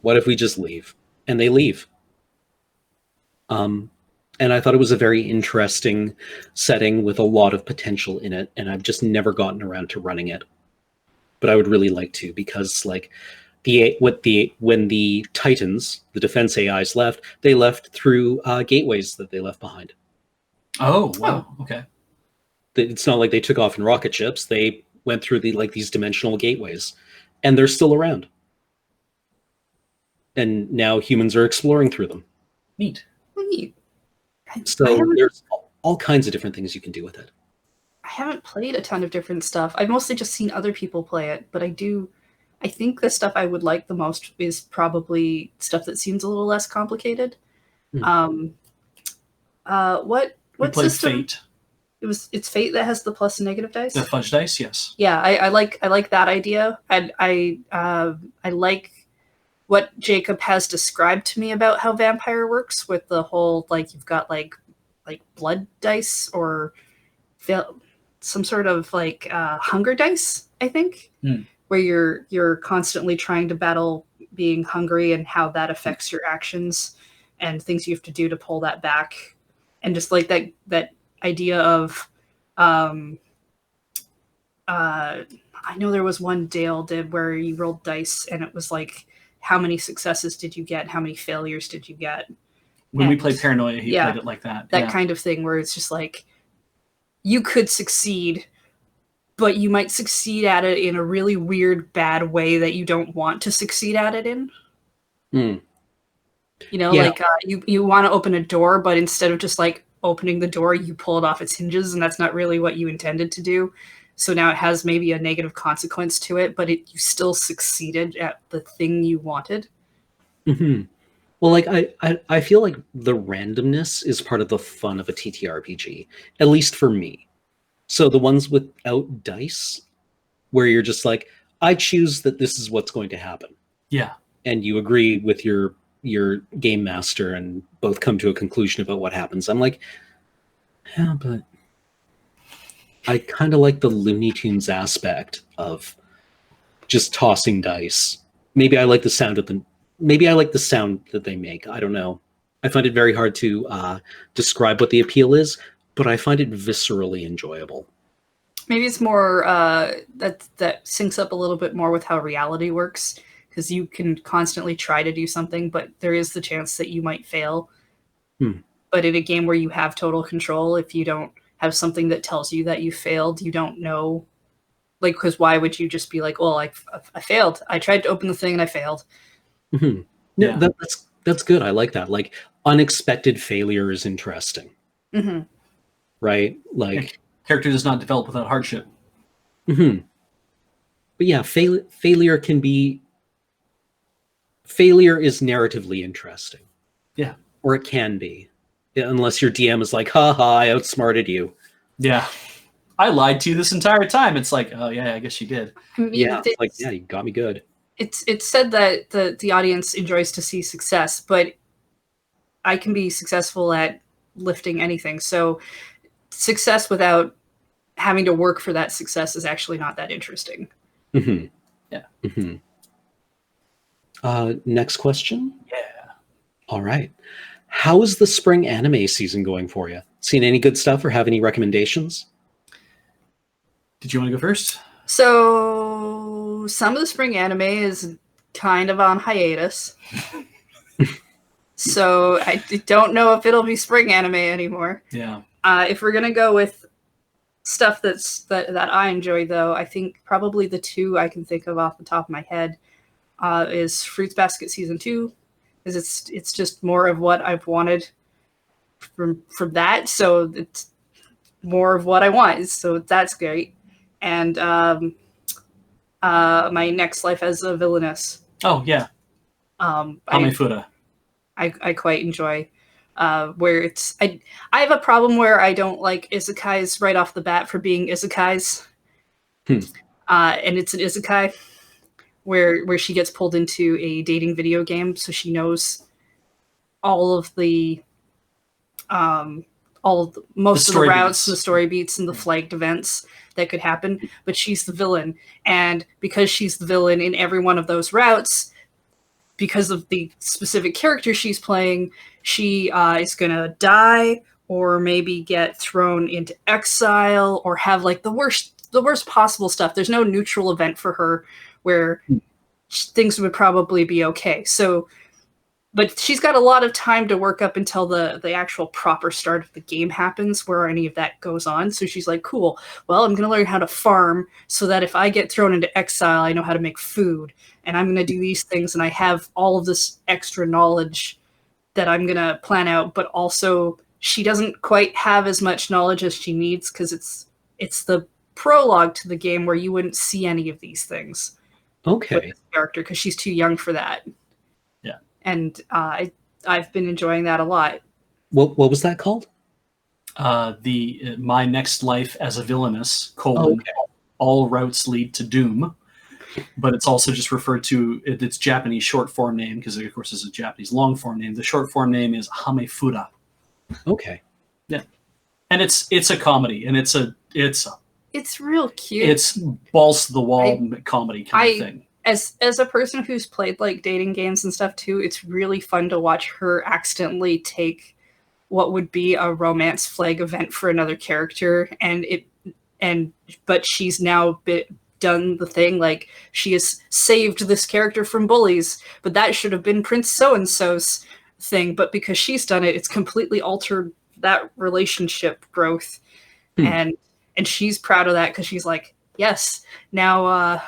What if we just leave? And they leave. And I thought it was a very interesting setting with a lot of potential in it, and I've just never gotten around to running it. But I would really like to, because like when the Titans, the defense AIs left, they left through gateways that they left behind. Oh, wow. Okay. It's not like they took off in rocket ships. They went through these dimensional gateways, and they're still around. And now humans are exploring through them. Neat. So there's all kinds of different things you can do with it. I haven't played a ton of different stuff. I've mostly just seen other people play it, but I do I think the stuff I would like the most is probably stuff that seems a little less complicated. Hmm. What We played system? Fate. It's Fate that has the plus and negative dice. The fudge dice, yes. Yeah, I like that idea. I like what Jacob has described to me about how vampire works with the whole like you've got like blood dice or some sort of like hunger dice, I think, where you're constantly trying to battle being hungry and how that affects your actions and things you have to do to pull that back, and just like that idea of I know there was one Dale did where you rolled dice and it was like how many successes did you get, how many failures did you get. When we played Paranoia, he played it like that. That kind of thing where it's just like you could succeed, but you might succeed at it in a really weird, bad way that you don't want to succeed at it in. Mm. You know, like you want to open a door, but instead of just like opening the door, you pull it off its hinges, and that's not really what you intended to do. So now it has maybe a negative consequence to it, but you still succeeded at the thing you wanted. Mm-hmm. Well, like I feel like the randomness is part of the fun of a TTRPG, at least for me. So the ones without dice, where you're just like, I choose that this is what's going to happen. Yeah. And you agree with your game master and both come to a conclusion about what happens. I'm like, yeah, but I kind of like the Looney Tunes aspect of just tossing dice. Maybe I like the sound of maybe I like the sound that they make. I don't know. I find it very hard to describe what the appeal is, but I find it viscerally enjoyable. Maybe it's more that syncs up a little bit more with how reality works, because you can constantly try to do something, but there is the chance that you might fail. But in a game where you have total control, if you don't have something that tells you that you failed, you don't know. Like, because why would you just be like, well, I failed. I tried to open the thing and I failed. Mm-hmm. Yeah. No, that's good. I like that. Like, unexpected failure is interesting. Mm-hmm. Right? Like, character does not develop without hardship. Mm-hmm. But yeah, failure is narratively interesting. Yeah. Or it can be. Unless your DM is like, haha, I outsmarted you. Yeah. I lied to you this entire time. It's like, oh yeah, I guess you did. I mean, yeah, it's like, yeah, you got me good. It's said that the audience enjoys to see success, but I can be successful at lifting anything. So success without having to work for that success is actually not that interesting. Mm-hmm. Yeah. Mm-hmm. Next question? Yeah. All right. How is the spring anime season going for you? Seen any good stuff or have any recommendations? Did you want to go first? So some of the spring anime is kind of on hiatus. So I don't know if it'll be spring anime anymore. Yeah. If we're gonna go with stuff that I enjoy, though, I think probably the two I can think of off the top of my head is Fruits Basket Season 2, because it's just more of what I've wanted from that. So it's more of what I want. So that's great. And My Next Life as a Villainess. Oh yeah. Amefura. I quite enjoy. Where it's I have a problem where I don't like isekais right off the bat for being isekais. And it's an isekai where she gets pulled into a dating video game, so she knows all of the most of the routes, the story beats, and the flagged events that could happen, but she's the villain. And because she's the villain in every one of those routes, because of the specific character she's playing, she is going to die or maybe get thrown into exile or have like the worst possible stuff. There's no neutral event for her where things would probably be okay. So, but she's got a lot of time to work up until the actual proper start of the game happens, where any of that goes on. So she's like, cool, well, I'm going to learn how to farm so that if I get thrown into exile, I know how to make food. And I'm going to do these things, and I have all of this extra knowledge that I'm going to plan out. But also, she doesn't quite have as much knowledge as she needs, because it's the prologue to the game where you wouldn't see any of these things. Okay. this character because she's too young for that. Yeah. And I've been enjoying that a lot. What was that called? My Next Life as a Villainess, Okay. all routes lead to doom. But it's also just referred to its Japanese short form name, because of course it's a Japanese long form name. The short form name is Hamefura. Okay. Yeah. And it's a comedy, and it's real cute. It's balls to the wall comedy kind of thing. As a person who's played like dating games and stuff too, it's really fun to watch her accidentally take what would be a romance flag event for another character, but she's now done the thing, like she has saved this character from bullies, but that should have been Prince so-and-so's thing, but because she's done it, it's completely altered that relationship growth. And she's proud of that because she's like, yes, now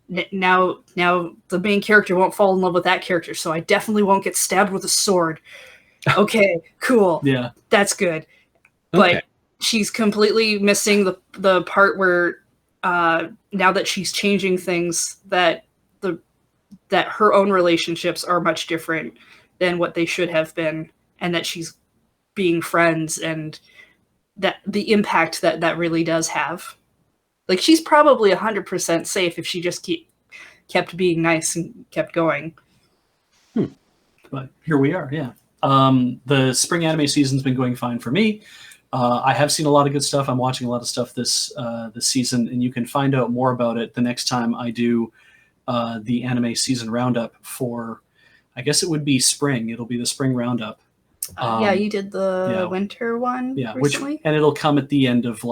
the main character won't fall in love with that character, so I definitely won't get stabbed with a sword. Okay, cool. Yeah, that's good. But she's completely missing the part where now that she's changing things, that her own relationships are much different than what they should have been, and that she's being friends, and that the impact that really does have. Like, she's probably 100% safe if she just kept being nice and kept going. But here we are, yeah. The spring anime season's been going fine for me. I have seen a lot of good stuff. I'm watching a lot of stuff this season, and you can find out more about it the next time I do the anime season roundup for, I guess it would be spring. It'll be the spring roundup. Yeah, you did the winter one recently? And it'll come at the end of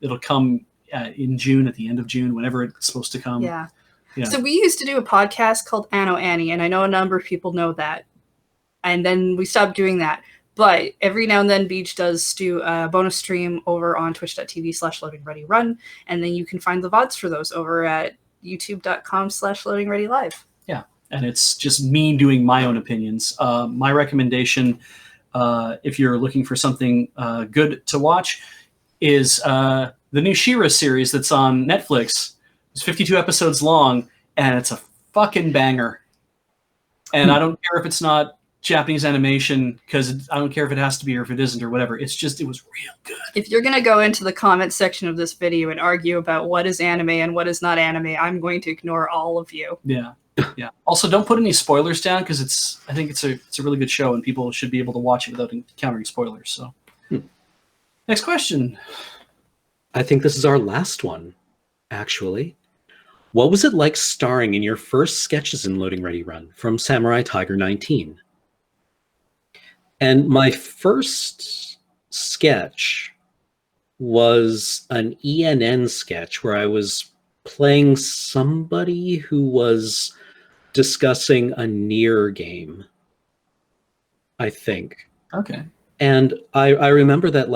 it'll come in June, at the end of June, whenever it's supposed to come. Yeah. So we used to do a podcast called Anno Annie, and I know a number of people know that. And then we stopped doing that. But every now and then, Beej does do a bonus stream over on twitch.tv/LoadingReadyRun, and then you can find the VODs for those over at youtube.com/LoadingReadyLive. Yeah, and it's just me doing my own opinions. My recommendation, if you're looking for something good to watch, is the new She-Ra series that's on Netflix. It's 52 episodes long, and it's a fucking banger. And I don't care if it's not Japanese animation, because I don't care if it has to be or if it isn't or whatever. It was real good. If you're going to go into the comment section of this video and argue about what is anime and what is not anime, I'm going to ignore all of you. Yeah. Yeah. Also, don't put any spoilers down, because I think it's a really good show, and people should be able to watch it without encountering spoilers. So, Next question. I think this is our last one, actually. What was it like starring in your first sketches in Loading Ready Run? From Samurai Tiger 19. And my first sketch was an ENN sketch where I was playing somebody who was discussing a Nier game, I think. Okay. And I remember that,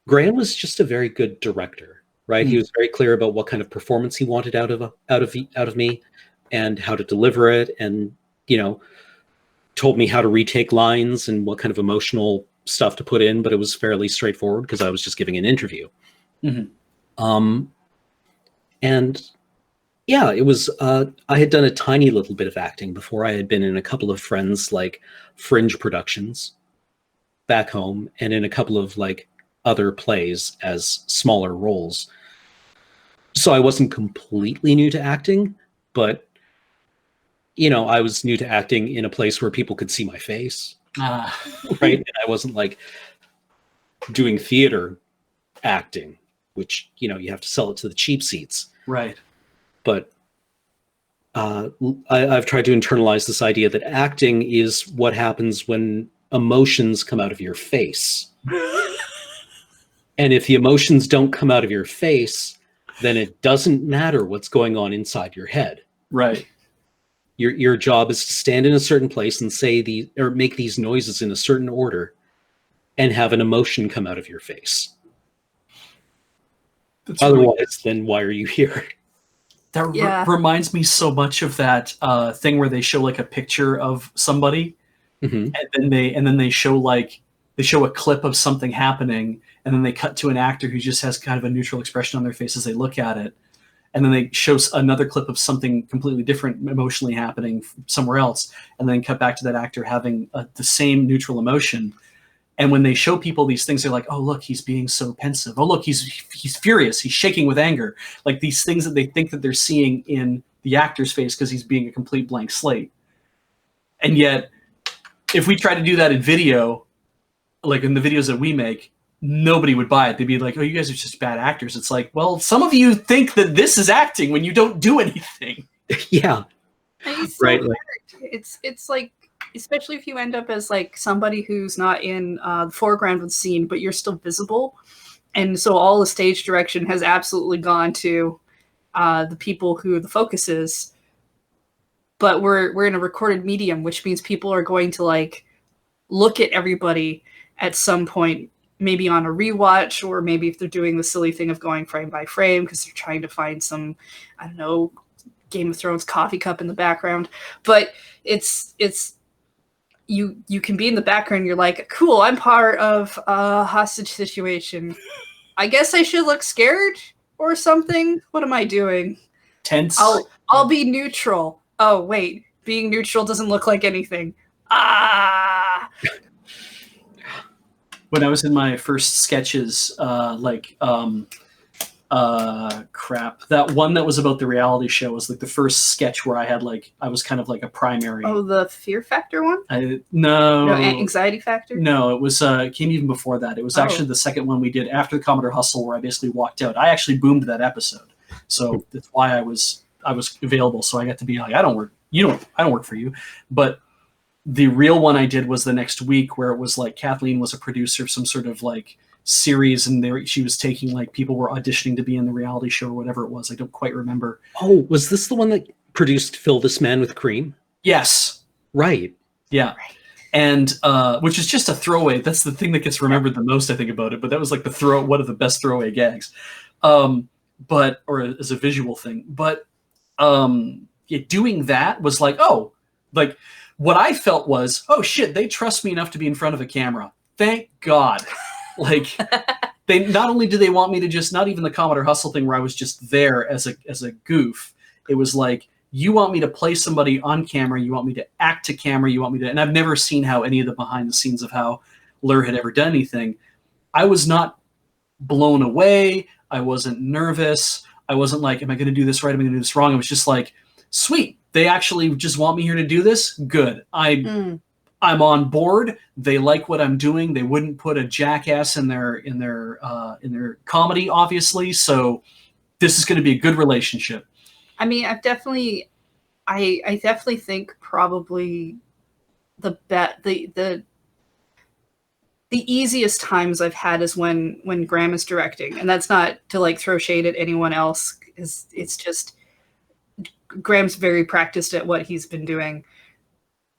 Graham was just a very good director, right? He was very clear about what kind of performance he wanted out of me, and how to deliver it, and told me how to retake lines and what kind of emotional stuff to put in, but it was fairly straightforward because I was just giving an interview. And yeah, it was, I had done a tiny little bit of acting before. I had been in a couple of friends, fringe productions back home, and in a couple of other plays as smaller roles. So I wasn't completely new to acting, but I was new to acting in a place where people could see my face, right? And I wasn't doing theater acting, which, you have to sell it to the cheap seats. Right. But I've tried to internalize this idea that acting is what happens when emotions come out of your face. And if the emotions don't come out of your face, then it doesn't matter what's going on inside your head. Right. Your job is to stand in a certain place and say or make these noises in a certain order, and have an emotion come out of your face. Otherwise, then why are you here? That reminds me so much of that thing where they show a picture of somebody, and then they show a clip of something happening, and then they cut to an actor who just has kind of a neutral expression on their face as they look at it. and then they show another clip of something completely different emotionally happening somewhere else, and then cut back to that actor having the same neutral emotion. And when they show people these things, they're like, oh, look, he's being so pensive. Oh, look, he's furious. He's shaking with anger. Like these things that they think that they're seeing in the actor's face because he's being a complete blank slate. And yet, if we try to do that in video, like in the videos that we make, nobody would buy it. They'd be like, oh, you guys are just bad actors. It's like, well, some of you think that this is acting when you don't do anything. Yeah. Right. It's like, especially if you end up as like somebody who's not in the foreground of the scene, but you're still visible. And so all the stage direction has absolutely gone to the people who the focus is. But we're in a recorded medium, which means people are going to like look at everybody at some point, maybe on a rewatch, or maybe if they're doing the silly thing of going frame by frame because they're trying to find some, I don't know, Game of Thrones coffee cup in the background. But it's you can be in the background. You're like, cool, I'm part of a hostage situation. I guess I should look scared or something. What am I doing? Tense. I'll be neutral. Oh wait, being neutral doesn't look like anything. When I was in my first sketches, crap. That one that was about the reality show was like the first sketch where I had like, I was kind of like a primary. Oh, the fear factor one? No, anxiety factor? No, it was came even before that. It was actually the second one we did after the Commodore Hustle, where I basically walked out. I actually boomed that episode, so that's why I was available. So I got to be like, I don't work for you. But the real one I did was the next week, where it was like Kathleen was a producer of some sort of like series, and she was taking like people were auditioning to be in the reality show or whatever it was. I don't quite remember. Oh, was this the one that produced Fill This Man with Cream? Yes. Right. Yeah. Right. And which is just a throwaway. That's the thing that gets remembered the most, I think, about it. But that was like one of the best throwaway gags. Or as a visual thing. But doing that was like, oh, like what I felt was, oh shit, they trust me enough to be in front of a camera. Thank God. Like they not only do they want me to just, not even the Commodore Hustle thing where I was just there as a goof. It was like, you want me to play somebody on camera, you want me to act to camera, you want me to, and I've never seen how any of the behind the scenes of how LRR had ever done anything. I was not blown away. I wasn't nervous. I wasn't like, am I going to do this right? Am I going to do this wrong? I was just like, sweet. They actually just want me here to do this. Good. I'm on board. They like what I'm doing. They wouldn't put a jackass in their comedy, obviously. So this is going to be a good relationship. I mean, I definitely think probably the easiest times I've had is when Graham is directing, and that's not to like throw shade at anyone else. It's just Graham's very practiced at what he's been doing,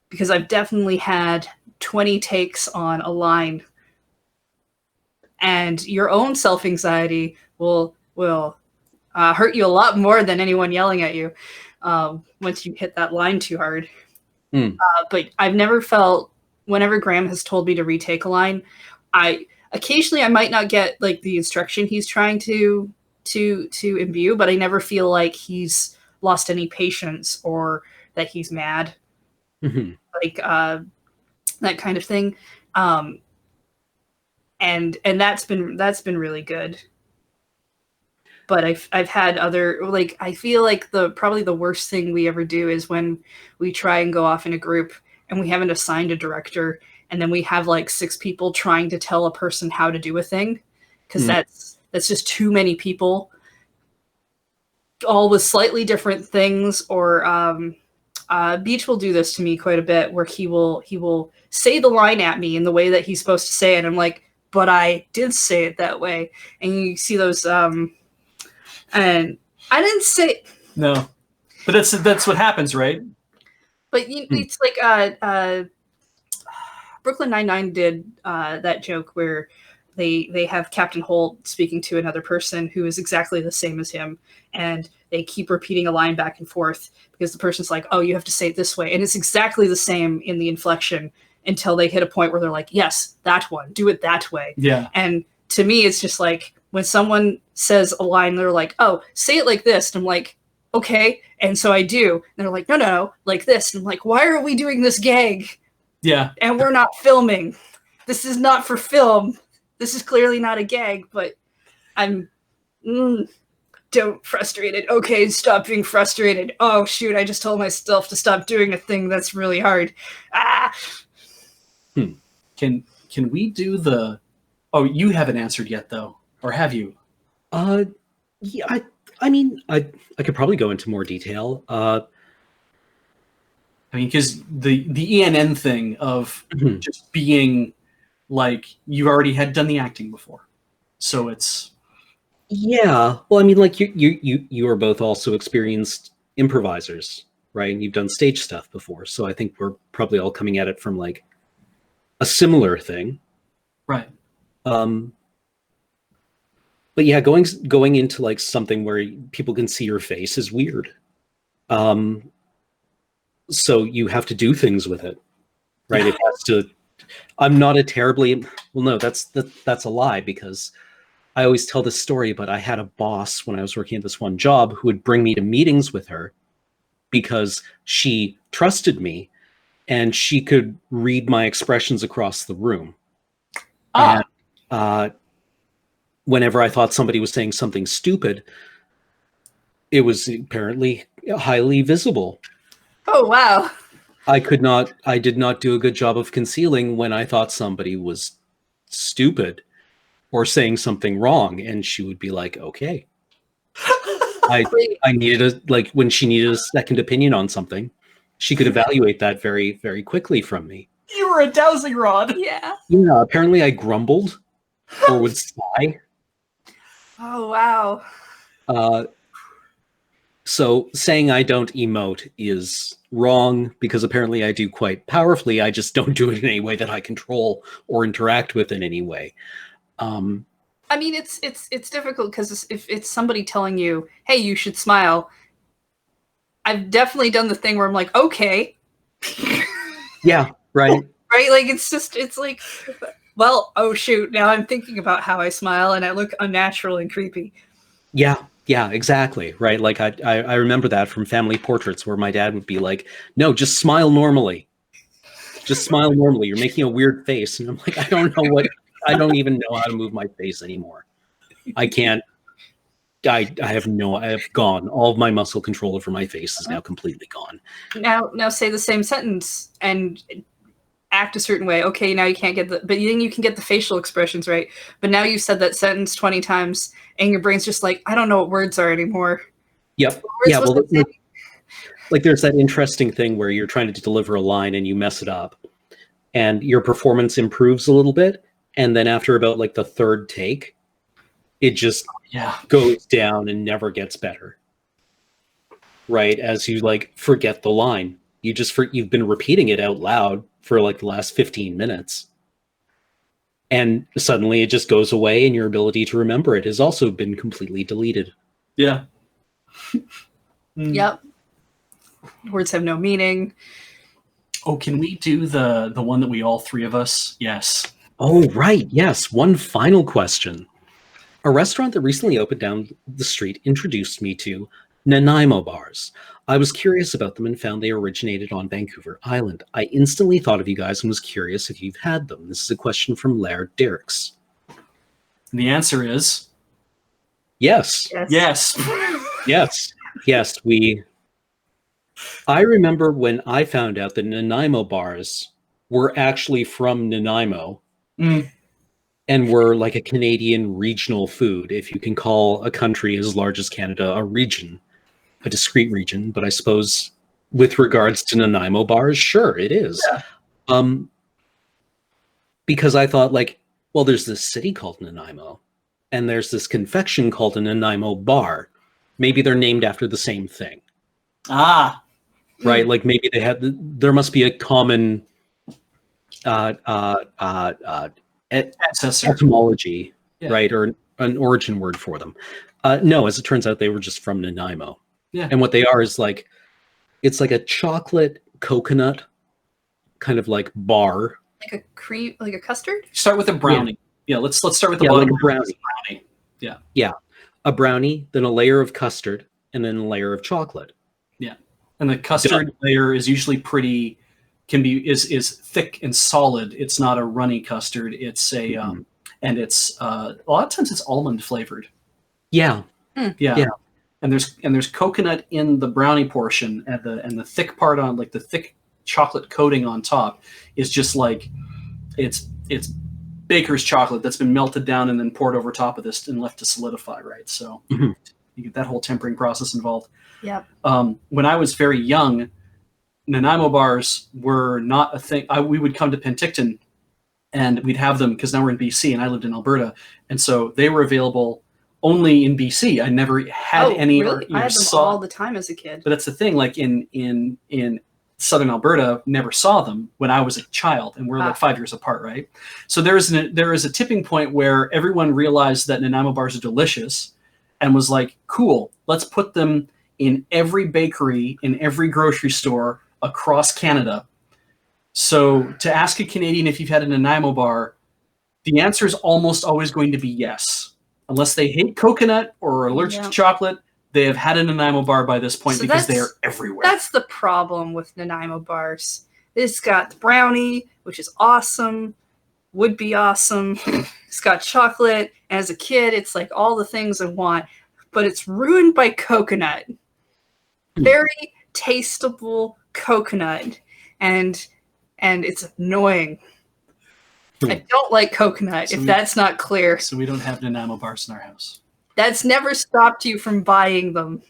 because I've definitely had 20 takes on a line, and your own self-anxiety will hurt you a lot more than anyone yelling at you once you hit that line too hard. But I've never felt, whenever Graham has told me to retake a line, occasionally I might not get like the instruction he's trying to imbue, but I never feel like he's lost any patience or that he's mad. Like that kind of thing. And that's been really good. But I've had other, like, I feel like probably the worst thing we ever do is when we try and go off in a group and we haven't assigned a director, and then we have like 6 people trying to tell a person how to do a thing, because that's just too many people, all with slightly different things. Or Beej will do this to me quite a bit, where he will say the line at me in the way that he's supposed to say it. I'm like, but I did say it that way. And you see those and I didn't say no, but that's what happens, right? But it's like Brooklyn Nine-Nine did that joke where they have Captain Holt speaking to another person who is exactly the same as him, and they keep repeating a line back and forth because the person's like, oh, you have to say it this way, and it's exactly the same in the inflection until they hit a point where they're like, yes, that one, do it that way. Yeah. And to me, it's just like, when someone says a line, they're like, oh, say it like this. And I'm like, okay. And so I do. And they're like, no, like this. And I'm like, why are we doing this gag? Yeah. And we're not filming. This is not for film. This is clearly not a gag, but I'm don't frustrated. Okay, stop being frustrated. Oh shoot, I just told myself to stop doing a thing that's really hard. Ah. Can we do the Oh, you haven't answered yet though. Or have you? Yeah, I mean, I could probably go into more detail. I mean, because the ENN thing of just being like you already had done the acting before, so it's yeah. Well, I mean, like you are both also experienced improvisers, right? And you've done stage stuff before, so I think we're probably all coming at it from like a similar thing, right. But yeah, going into like something where people can see your face is weird. So you have to do things with it, right? It has to. I'm not a terribly well. No, that's a lie, because I always tell this story. But I had a boss when I was working at this one job who would bring me to meetings with her because she trusted me and she could read my expressions across the room. And whenever I thought somebody was saying something stupid, it was apparently highly visible. Oh, wow. I did not do a good job of concealing when I thought somebody was stupid or saying something wrong. And she would be like, okay. I needed when she needed a second opinion on something, she could evaluate that very, very quickly from me. You were a dowsing rod. Yeah. Yeah, apparently I grumbled or would sigh. Oh, wow. So saying I don't emote is wrong, because apparently I do quite powerfully. I just don't do it in any way that I control or interact with in any way. I mean, it's difficult because if it's somebody telling you, hey, you should smile, I've definitely done the thing where I'm like, okay. Yeah, right. Right? Like, it's like, well, oh shoot, now I'm thinking about how I smile and I look unnatural and creepy. Yeah, exactly. Right. Like I remember that from family portraits where my dad would be like, no, just smile normally. Just smile normally. You're making a weird face. And I'm like, I don't even know how to move my face anymore. I can't. I have gone. All of my muscle control over my face is now completely gone. Now say the same sentence and act a certain way. Okay, now you can't get but then you can get the facial expressions right. But now you've said that sentence 20 times and your brain's just like, I don't know what words are anymore. Yep. Yeah, well, like there's that interesting thing where you're trying to deliver a line and you mess it up and your performance improves a little bit. And then after about like the third take, it just goes down and never gets better. Right? As you like forget the line. You've been repeating it out loud for like the last 15 minutes. And suddenly it just goes away and your ability to remember it has also been completely deleted. Yeah. Yep. Words have no meaning. Oh, can we do the one that we all three of us? Yes. Oh, right. Yes. One final question. A restaurant that recently opened down the street introduced me to Nanaimo Bars. I was curious about them and found they originated on Vancouver Island. I instantly thought of you guys and was curious if you've had them. This is a question from Laird Derricks. The answer is yes. Yes. Yes. I remember when I found out that Nanaimo Bars were actually from Nanaimo and were like a Canadian regional food, if you can call a country as large as Canada a region. A discrete region, but I suppose with regards to Nanaimo Bars, sure, it is. Yeah. Because I thought like, well, there's this city called Nanaimo, and there's this confection called a Nanaimo Bar. Maybe they're named after the same thing. Right? Like maybe there must be a common etymology, right? Or an origin word for them. No, as it turns out, they were just from Nanaimo. Yeah. And what they are is like, it's like a chocolate coconut kind of like bar. Like a cream, like a custard? Start with a brownie. Yeah, let's start with the like a brownie. A brownie, then a layer of custard, and then a layer of chocolate. Yeah, and the custard layer is usually is thick and solid. It's not a runny custard. It's a and it's a lot of times it's almond flavored. Yeah. Yeah. And there's coconut in the brownie portion, and the thick part on, like the thick chocolate coating on top is just like it's baker's chocolate that's been melted down and then poured over top of this and left to solidify, right? So you get that whole tempering process involved. Yep. When I was very young, Nanaimo bars were not a thing. We would come to Penticton and we'd have them, because now we're in BC and I lived in Alberta, and so they were available only in BC. I never had any. Really? I had them all the time as a kid. But that's the thing. Like in Southern Alberta, never saw them when I was a child, and we're like 5 years apart, right? So there is a tipping point where everyone realized that Nanaimo bars are delicious, and was like, cool, let's put them in every bakery, in every grocery store across Canada. So to ask a Canadian if you've had a Nanaimo bar, the answer is almost always going to be yes. Unless they hate coconut or are allergic to chocolate, they have had a Nanaimo bar by this point, because they are everywhere. That's the problem with Nanaimo bars. It's got the brownie, which is awesome, would be awesome. It's got chocolate. And as a kid, it's like all the things I want, but it's ruined by coconut. Very tasteable coconut. And it's annoying. I don't like coconut, if that's not clear. So we don't have Nanaimo bars in our house. That's never stopped you from buying them.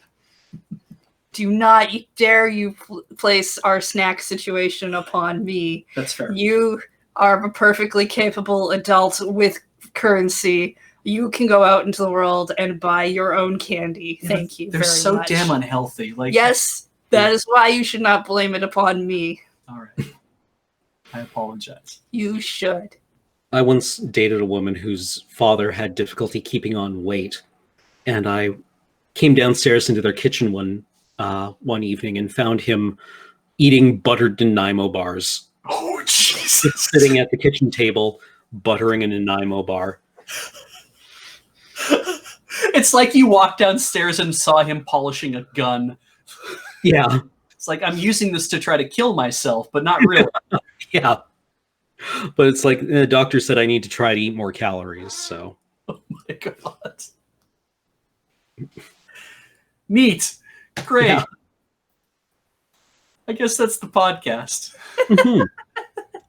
Do not dare you place our snack situation upon me. That's fair. You are a perfectly capable adult with currency. You can go out into the world and buy your own candy. Thank you very much. They're so damn unhealthy. Like, yes, that is why you should not blame it upon me. All right. I apologize. You should. I once dated a woman whose father had difficulty keeping on weight, and I came downstairs into their kitchen one evening and found him eating buttered Nanaimo bars. Oh, Jesus. Sitting at the kitchen table, buttering a Nanaimo bar. It's like you walked downstairs and saw him polishing a gun. Yeah. It's like, I'm using this to try to kill myself, but not really. Yeah. But it's like the doctor said I need to try to eat more calories, so. Oh my God. Neat. Great. Yeah. I guess that's the podcast.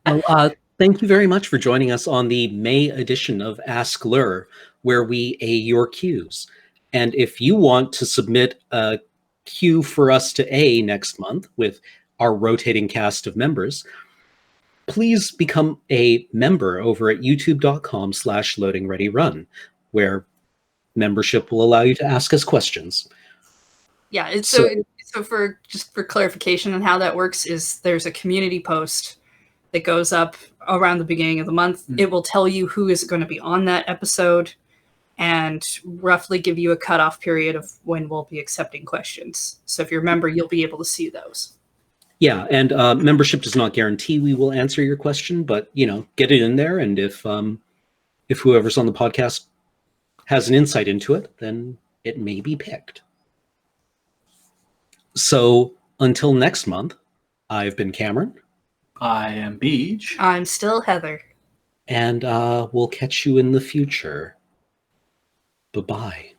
Well, thank you very much for joining us on the May edition of askLRR, where we A your cues. And if you want to submit a cue for us to A next month with our rotating cast of members, please become a member over at youtube.com/LoadingReadyRun, where membership will allow you to ask us questions. Yeah, so for clarification on how that works, is there's a community post that goes up around the beginning of the month. It will tell you who is going to be on that episode and roughly give you a cutoff period of when we'll be accepting questions. So if you're a member, you'll be able to see those. Yeah, and membership does not guarantee we will answer your question, but, get it in there. And if whoever's on the podcast has an insight into it, then it may be picked. So until next month, I've been Cameron. I am Beej. I'm still Heather. And we'll catch you in the future. Bye-bye.